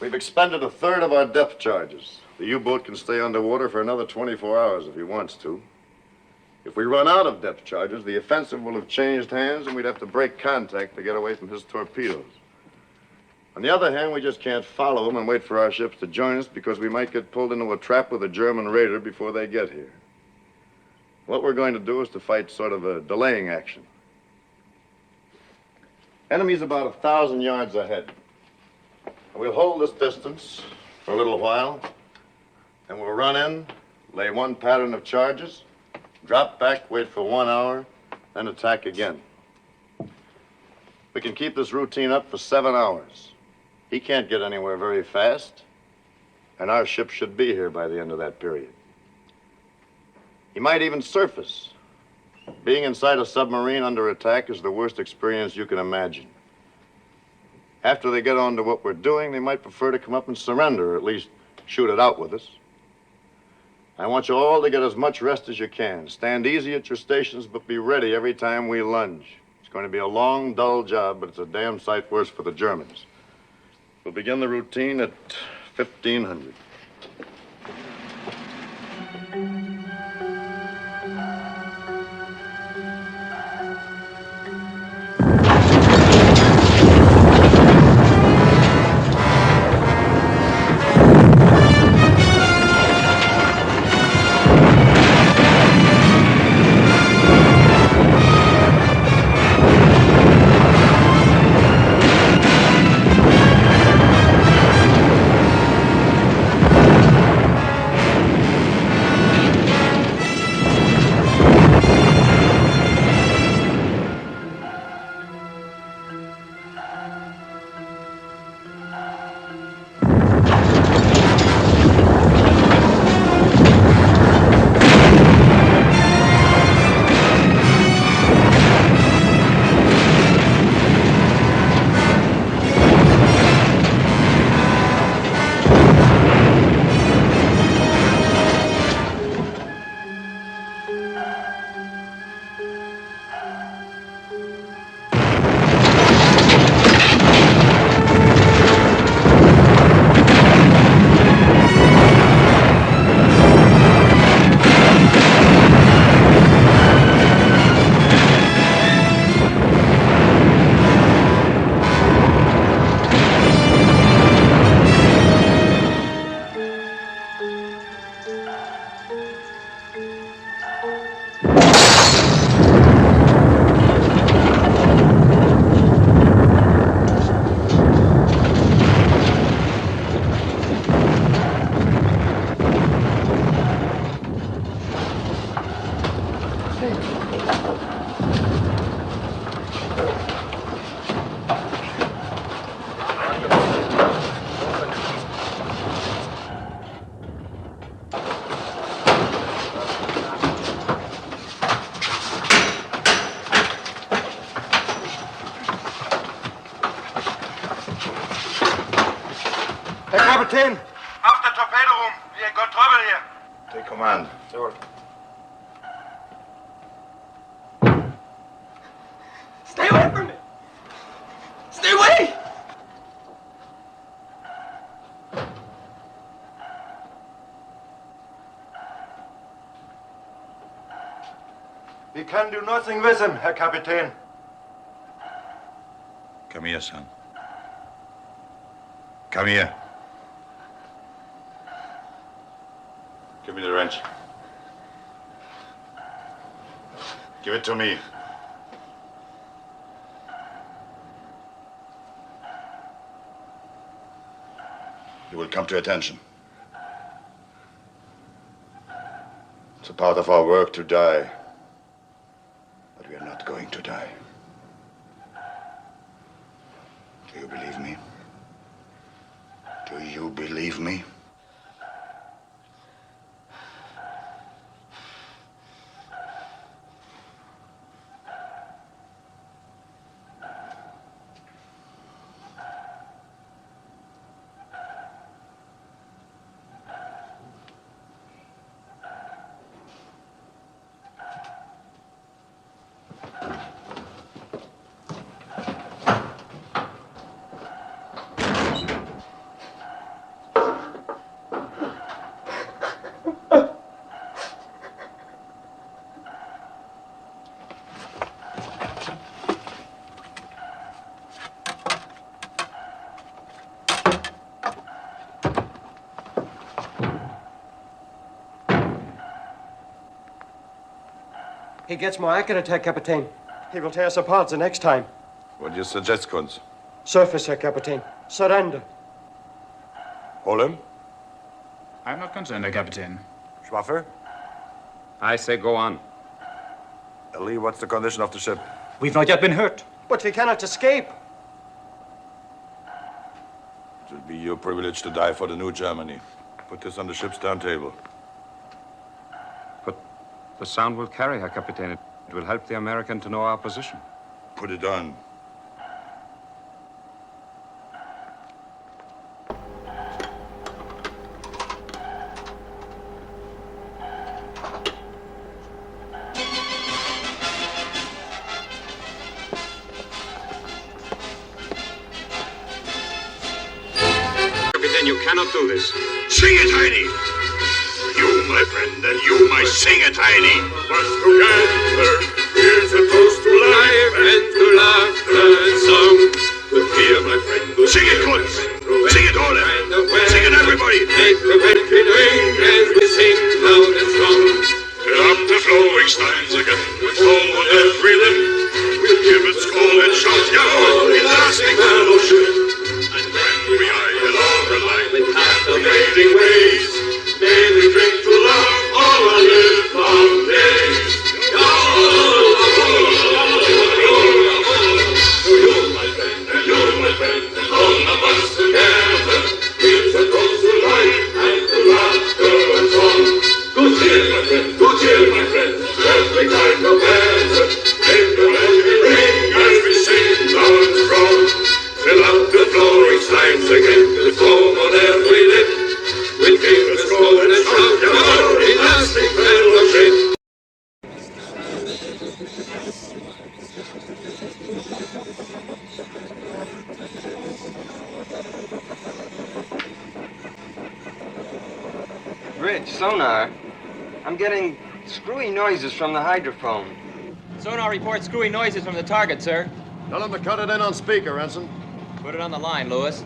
We've expended a third of our depth charges. The U-boat can stay underwater for another 24 hours if he wants to. If we run out of depth charges, the offensive will have changed hands and we'd have to break contact to get away from his torpedoes. On the other hand, we just can't follow him and wait for our ships to join us because we might get pulled into a trap with a German raider before they get here. What we're going to do is to fight sort of a delaying action. Enemy's about 1,000 yards ahead. We'll hold this distance for a little while, then we'll run in, lay one pattern of charges, drop back, wait for 1 hour, then attack again. We can keep this routine up for 7 hours. He can't get anywhere very fast, and our ship should be here by the end of that period. He might even surface. Being inside a submarine under attack is the worst experience you can imagine. After they get on to what we're doing, they might prefer to come up and surrender, or at least shoot it out with us. I want you all to get as much rest as you can. Stand easy at your stations, but be ready every time we lunge. It's going to be a long, dull job, but it's a damn sight worse for the Germans. We'll begin the routine at 1500. Herr Kapitän! Auf der Torpedo room. We got trouble here. Take command. Sure. Stay away from me! Stay away! We can do nothing with him, Herr Kapitän. Come here, son. Come here. Give me the wrench. Give it to me. You will come to attention. It's a part of our work to die. But we are not going to die. Do you believe me? Do you believe me? He gets more accurate, Herr Kapitän. He will tear us apart the next time. What do you suggest, Kunz? Surface, Herr Kapitän. Surrender. Hold him? I'm not concerned, Herr Kapitän. Schwaffer? I say go on. Lee, what's the condition of the ship? We've not yet been hurt. But we cannot escape. It will be your privilege to die for the new Germany. Put this on the ship's turntable. But the sound will carry, Herr Kapitän. It will help the American to know our position. Put it on. Kapitän, you cannot do this. Sing it, Heidi! You, my friend, and you, my sing it, Heidi! Was together, here's a toast to life and to laughter and song. Good cheer, my friend. Sing it, Kunz! Sing it, all Sing it, everybody! Make the country ring as we sing loud and strong. Fill up the flowing steins again with foam on every lip. We'll give it scorn and shout, Yahoo! In lasting fellowship. And when we eye along the line with half the fading ways, may we drink to love all our livelong days. To you, my friend, and all of us together. Here's a toast to life and to laughter and song. Good cheer, my friend, every time the weather. Make the country ring as we sing loud and strong. Fill up the flowing steins again with foam on every lip. We'll keep us going and shout out in lasting fellowship. Rich, sonar. I'm getting screwy noises from the hydrophone. Sonar reports screwy noises from the target, sir. Tell him to cut it in on speaker, Ensign. Put it on the line, Lewis.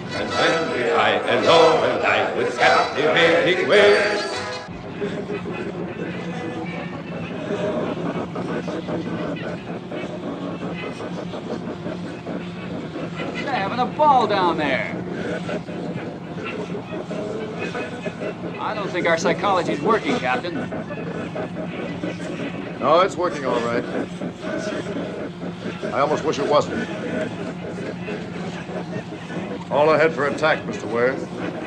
And when we high and low and light with captivating ways. They're having a ball down there. I don't think our psychology's working, Captain. No, it's working all right. I almost wish it wasn't. All ahead for attack, Mr. Ware.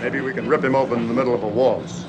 Maybe we can rip him open in the middle of a waltz.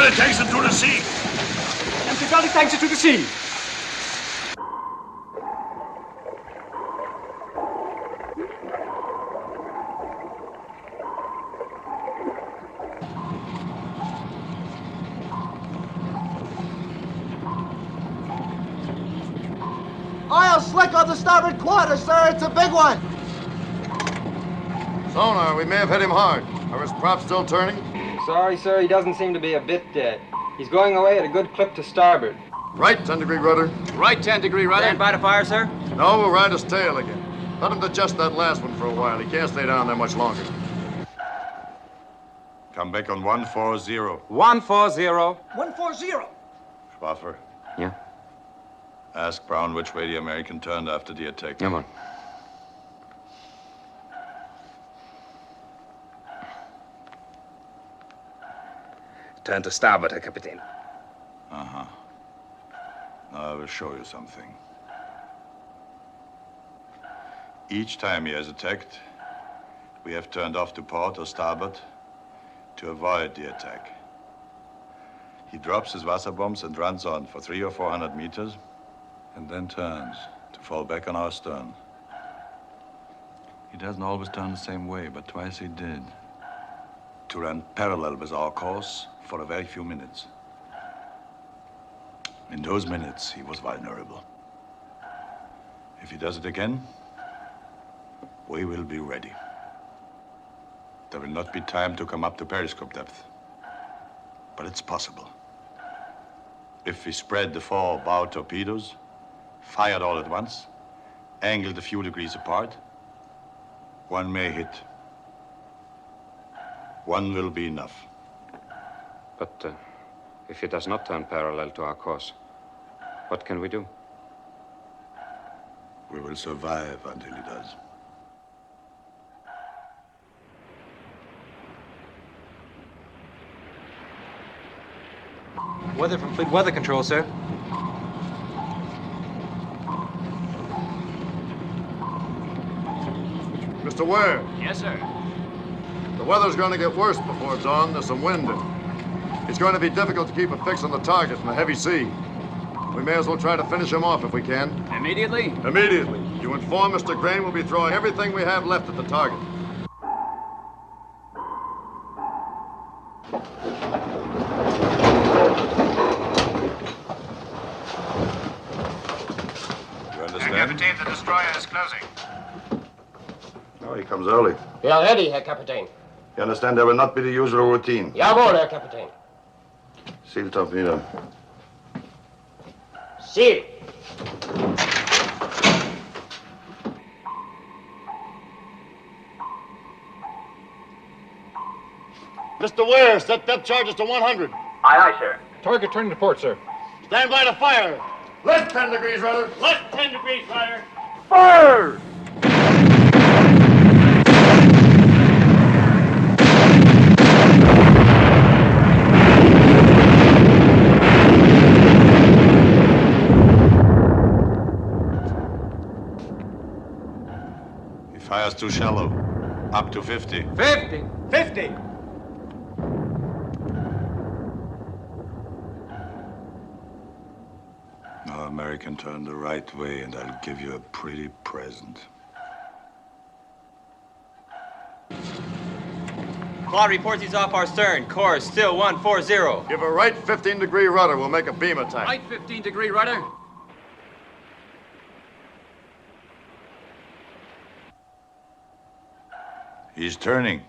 propellant tanks into the sea! Empty propellant tanks into the sea! Oil slick on the starboard quarter, sir. It's a big one. Sonar, we may have hit him hard. Are his props still turning? Sorry, sir, he doesn't seem to be a bit dead. He's going away at a good clip to starboard. Right 10-degree rudder. Right 10-degree rudder. Stand by to fire, sir. No, we'll ride his tail again. Let him digest that last one for a while. He can't stay down there much longer. Come back on 140. 140. 140. Schwaffer, Yeah? ask Brown which way the American turned after the attack. Come on. Turn to starboard, Herr Kapitän. Uh-huh. Now I will show you something. Each time he has attacked, we have turned off to port or starboard to avoid the attack. He drops his Wasserbombs and runs on for 300 or 400 meters, and then turns to fall back on our stern. He doesn't always turn the same way, but twice he did. To run parallel with our course for a very few minutes. In those minutes, he was vulnerable. If he does it again, we will be ready. There will not be time to come up to periscope depth, but it's possible. If we spread the 4 bow torpedoes, fired all at once, angled a few degrees apart, one may hit. One will be enough. But if he does not turn parallel to our course, what can we do? We will survive until he does. Weather from Fleet Weather Control, sir. Mr. Ware. Yes, sir. The weather's going to get worse before dawn. There's some wind. It's going to be difficult to keep a fix on the target in a heavy sea. We may as well try to finish him off if we can. Immediately? Immediately. You inform Mr. Crane we'll be throwing everything we have left at the target. You understand? Captain, the destroyer is closing. Oh, he comes early. We are ready, Herr Kapitän. You understand there will not be the usual routine. Jawohl, Herr Kapitän. Seal torpedo. Seal. Mr. Ware, set depth charges to 100. Aye, aye, sir. Target turning to port, sir. Stand by to fire. Let 10 degrees rudder. Let 10 degrees rudder. Fire! He fires too shallow. Up to 50. 50. 50. Now, American, turn the right way, and I'll give you a pretty present. Claude reports he's off our stern. Course still 140. Give a right 15-degree rudder. We'll make a beam attack. Right 15-degree rudder. He's turning.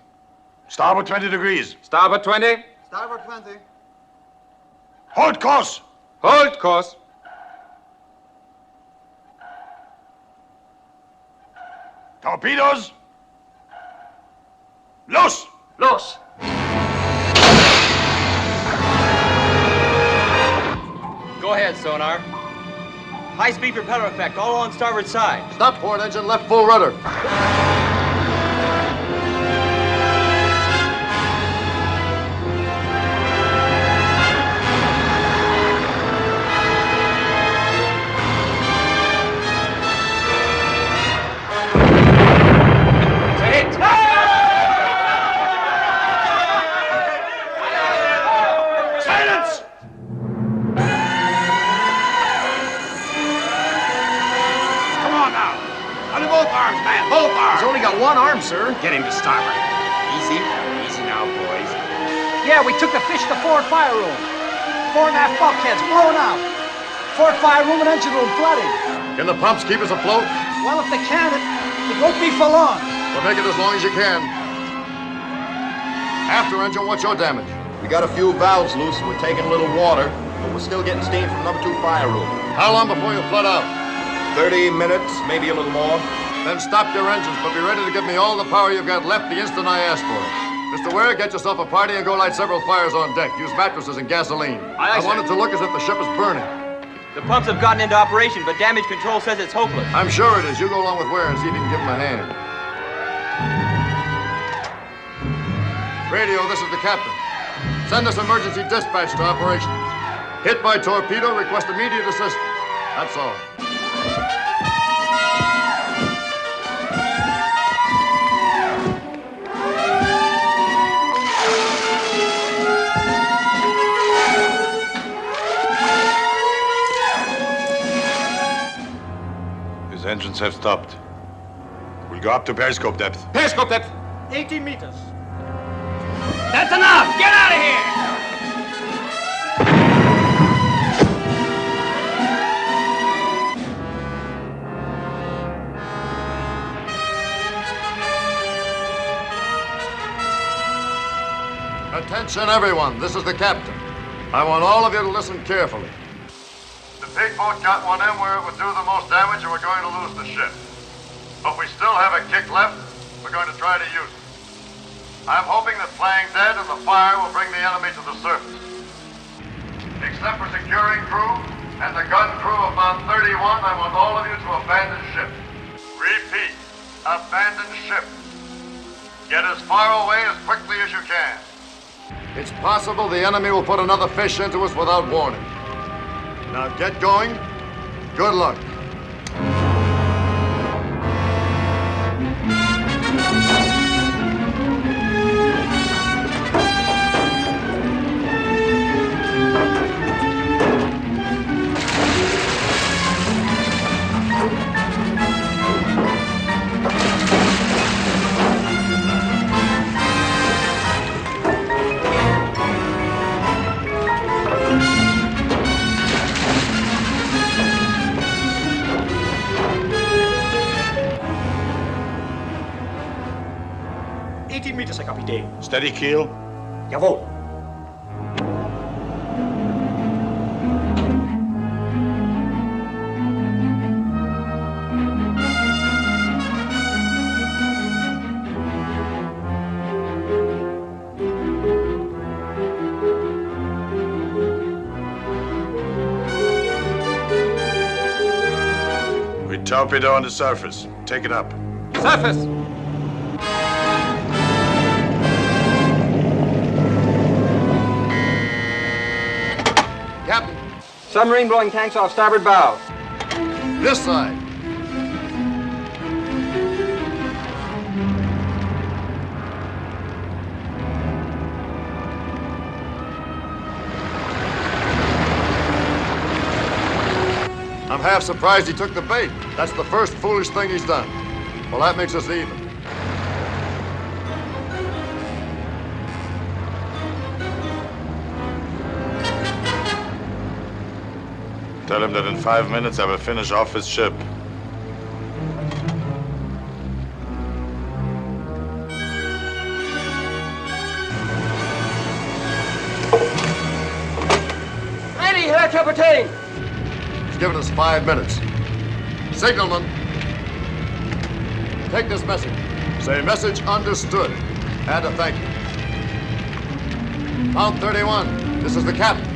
Starboard 20 degrees. Starboard 20. Starboard 20. Hold course. Hold course. Torpedoes. Los. Los. Go ahead, sonar. High-speed propeller effect, all on starboard side. Stop port engine, left full rudder. Silence! one arm, sir. Get him to starboard. Easy. Easy now, boys. Yeah, we took the fish to forward fire room. 4 1/2 bulkheads blown out. Forward fire room and engine room flooding. Can the pumps keep us afloat? Well, if they can, it won't be for long. Well, make it as long as you can. After engine, what's your damage? We got a few valves loose. We're taking a little water, but we're still getting steam from number 2 fire room. How long before you flood out? 30 minutes, maybe a little more. Then stop your engines, but be ready to give me all the power you've got left the instant I ask for it. Mr. Ware, get yourself a party and go light several fires on deck. Use mattresses and gasoline. I want it to look as if the ship is burning. The pumps have gotten into operation, but damage control says it's hopeless. I'm sure it is. You go along with Ware and see if you can give him a hand. Radio, this is the captain. Send us emergency dispatch to operations. Hit by torpedo, request immediate assistance. That's all. His engines have stopped. We'll go up to periscope depth. Periscope depth. 18 meters. That's enough! Get out of here! Attention, everyone. This is the captain. I want all of you to listen carefully. The big boat got one in where it would do the most damage, and we're going to lose the ship. But we still have a kick left. We're going to try to use it. I'm hoping that playing dead and the fire will bring the enemy to the surface. Except for securing crew and the gun crew of Mount 31, I want all of you to abandon ship. Repeat, abandon ship. Get as far away as quickly as you can. It's possible the enemy will put another fish into us without warning. Now get going. Good luck. Herr Kapitän. Steady keel. Jawohl. We torpedo on the surface. Take it up. Surface! Captain. Submarine blowing tanks off starboard bow. This side. I'm half surprised he took the bait. That's the first foolish thing he's done. Well, that makes us even. Tell him that in 5 minutes I will finish off his ship. Ready, Herr Kapitän! He's given us 5 minutes. Signalman, take this message. Say message understood. And a thank you. Mount 31, this is the captain.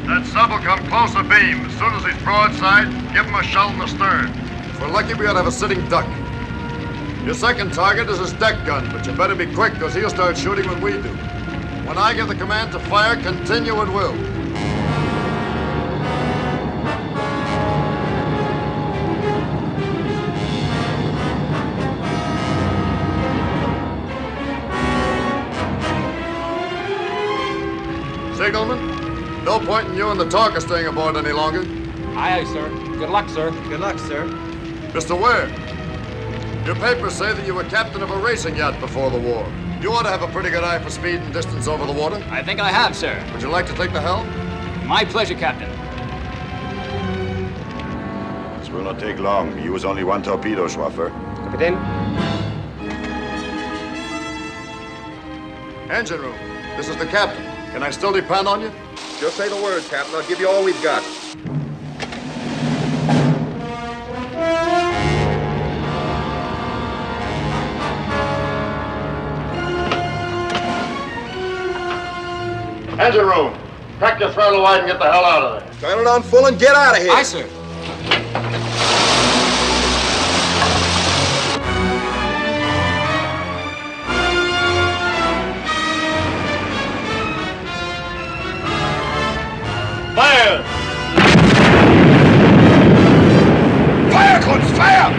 That sub will come close abeam. As soon as he's broadside, give him a shell in the stern. If we're lucky, we ought to have a sitting duck. Your second target is his deck gun, but you better be quick, because he'll start shooting when we do. When I give the command to fire, continue at will. Signalman, no point in you and the talker staying aboard any longer. Aye, aye, sir. Good luck, sir. Good luck, sir. Mr. Ware, Your papers say that you were captain of a racing yacht before the war. You ought to have a pretty good eye for speed and distance over the water. I think I have, sir. Would you like to take the helm? My pleasure, Captain. This will not take long. Use only one torpedo, Schwaffer. Captain? Engine room. This is the captain. Can I still depend on you? Just say the word, Captain. I'll give you all we've got. Engine room. Crack your throttle wide and get the hell out of there. Turn it on full and get out of here. Aye, sir. Fire! Fire, Kunz, fire!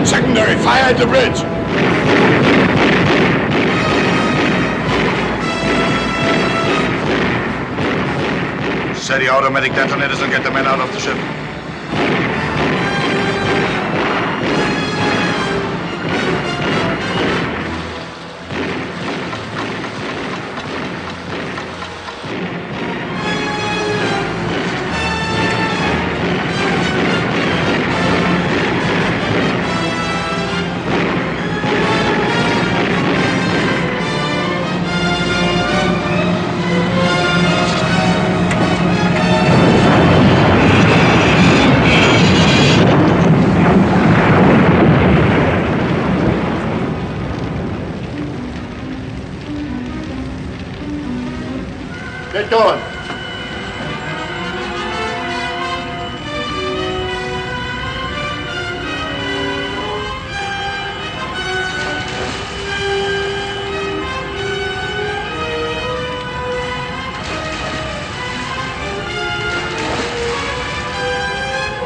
Secondary, fire at the bridge. Set the automatic detonators and get the men out of the ship. Get going.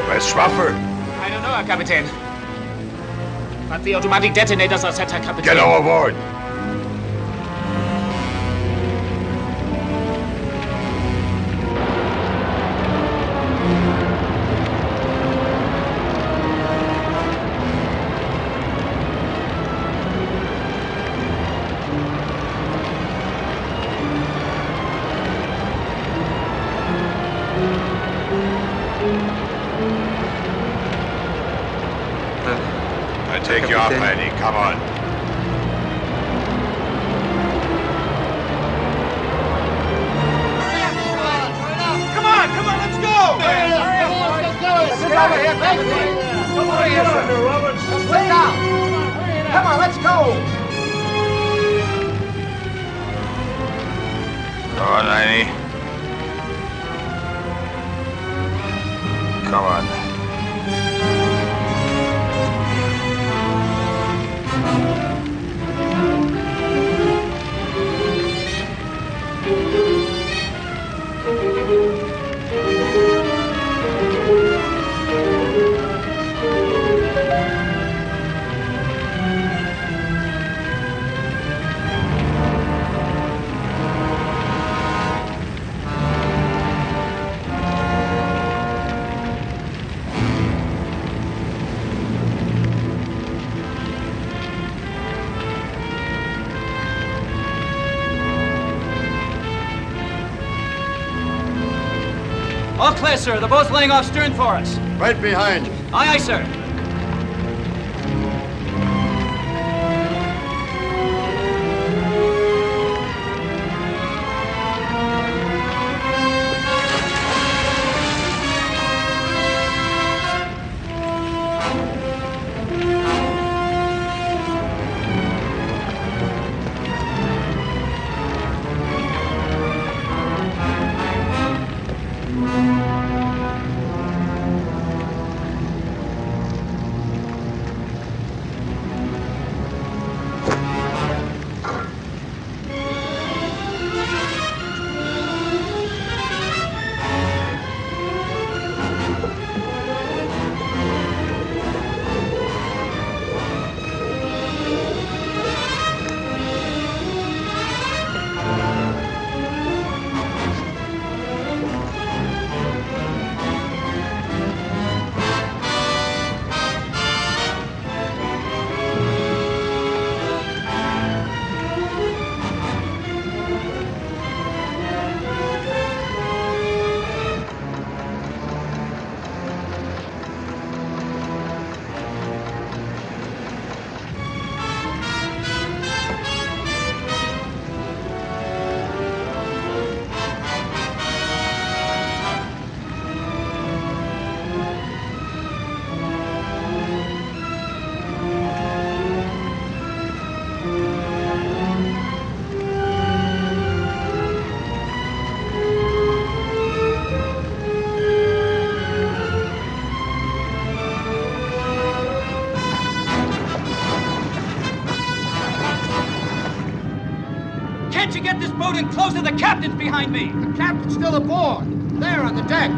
Where's Schwaffer? I don't know, Herr Kapitän. But the automatic detonators are set, Herr Kapitän. Get overboard. Take you off, Eddie. Come on. Come on, let's go! Let's get over here, baby. Come on, get under, Roberts. Sit down. Come on, let's go. Come on, Eddie. Come on. All clear, sir. They're both laying off stern for us. Right behind you. Aye, aye, sir. this boat in closer. The captain's behind me. The captain's still aboard. There on the deck.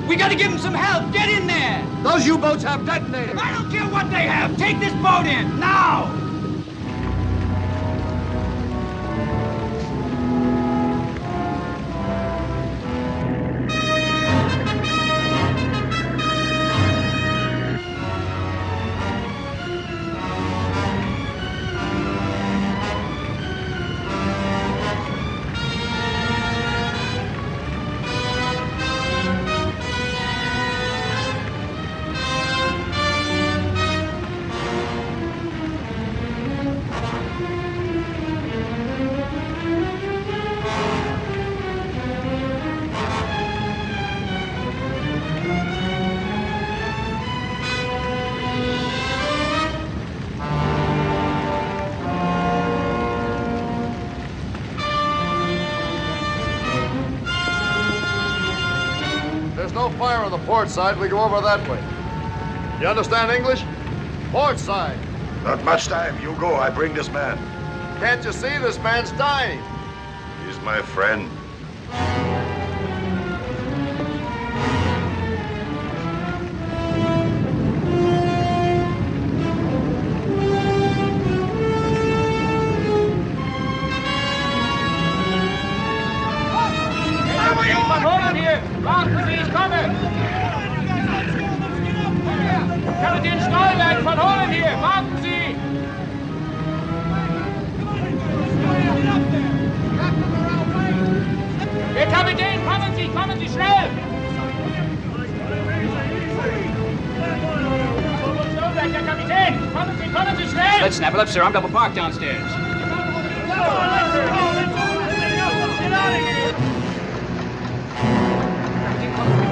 We gotta give him some help. Get in there. Those U-boats have detonators. I don't care what they have. Take this boat in, now. No fire on the port side. We go over that way. You understand English? Port side. Not much time. You go. I bring this man. Can't you see this man's dying? He's my friend. He's coming! Kapitän Stolberg von Holland hier! Warten Sie! Herr Kapitän, kommen Sie schnell! Stolberg, Herr Kapitän, kommen Sie schnell! Let's snap it up, sir. I'm double parked downstairs.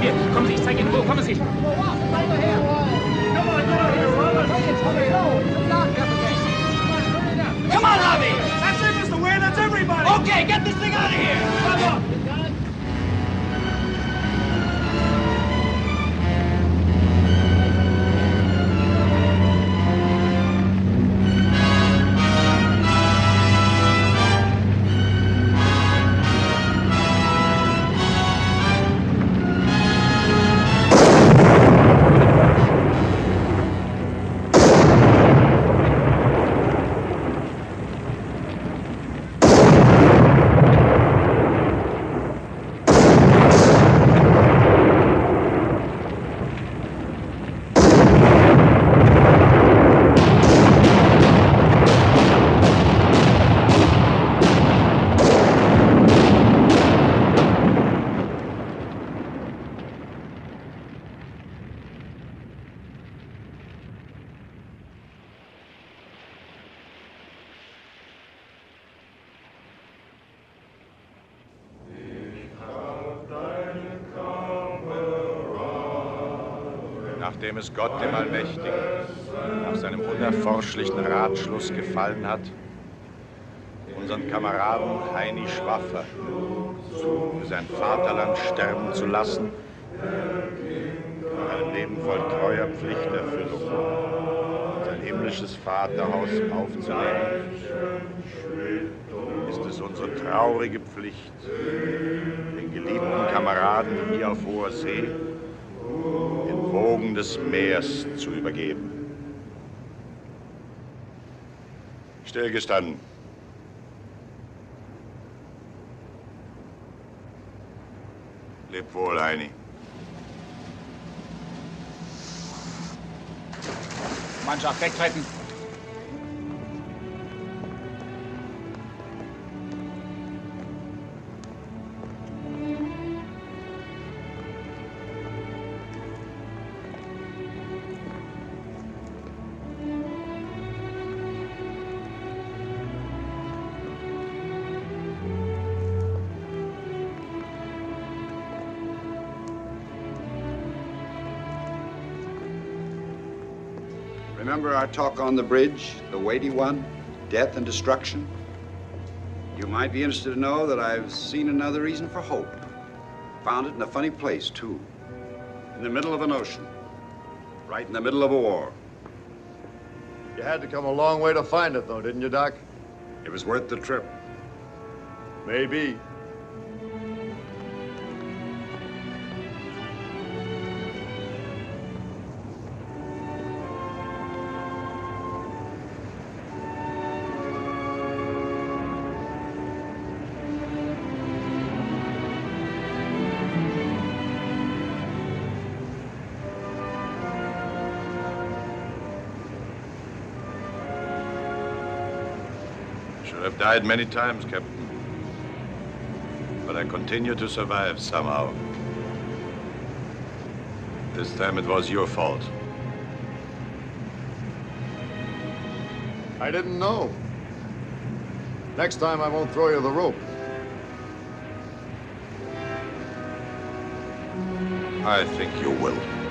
Hier, kommen Sie, ich zeige Ihnen wo, kommen Sie! Come on, Robbie! That's it, Mr. Ware, that's everybody! Okay, get this thing out of here! Come on! Nachdem es Gott dem Allmächtigen nach seinem unerforschlichen Ratschluss gefallen hat, unseren Kameraden Heini Schwaffer für sein Vaterland sterben zu lassen, ein Leben voll treuer Pflichterfüllung, sein himmlisches Vaterhaus aufzunehmen, ist es unsere traurige Pflicht, den geliebten Kameraden hier auf hoher See den Wogen des Meers zu übergeben. Stillgestanden. Leb wohl, Heini. Mannschaft wegtreten. Remember our talk on the bridge, the weighty one, death and destruction? You might be interested to know that I've seen another reason for hope. Found it in a funny place, too. In the middle of an ocean. Right in the middle of a war. You had to come a long way to find it, though, didn't you, Doc? It was worth the trip. Maybe. I've died many times, Captain. But I continue to survive somehow. This time it was your fault. I didn't know. Next time I won't throw you the rope. I think you will.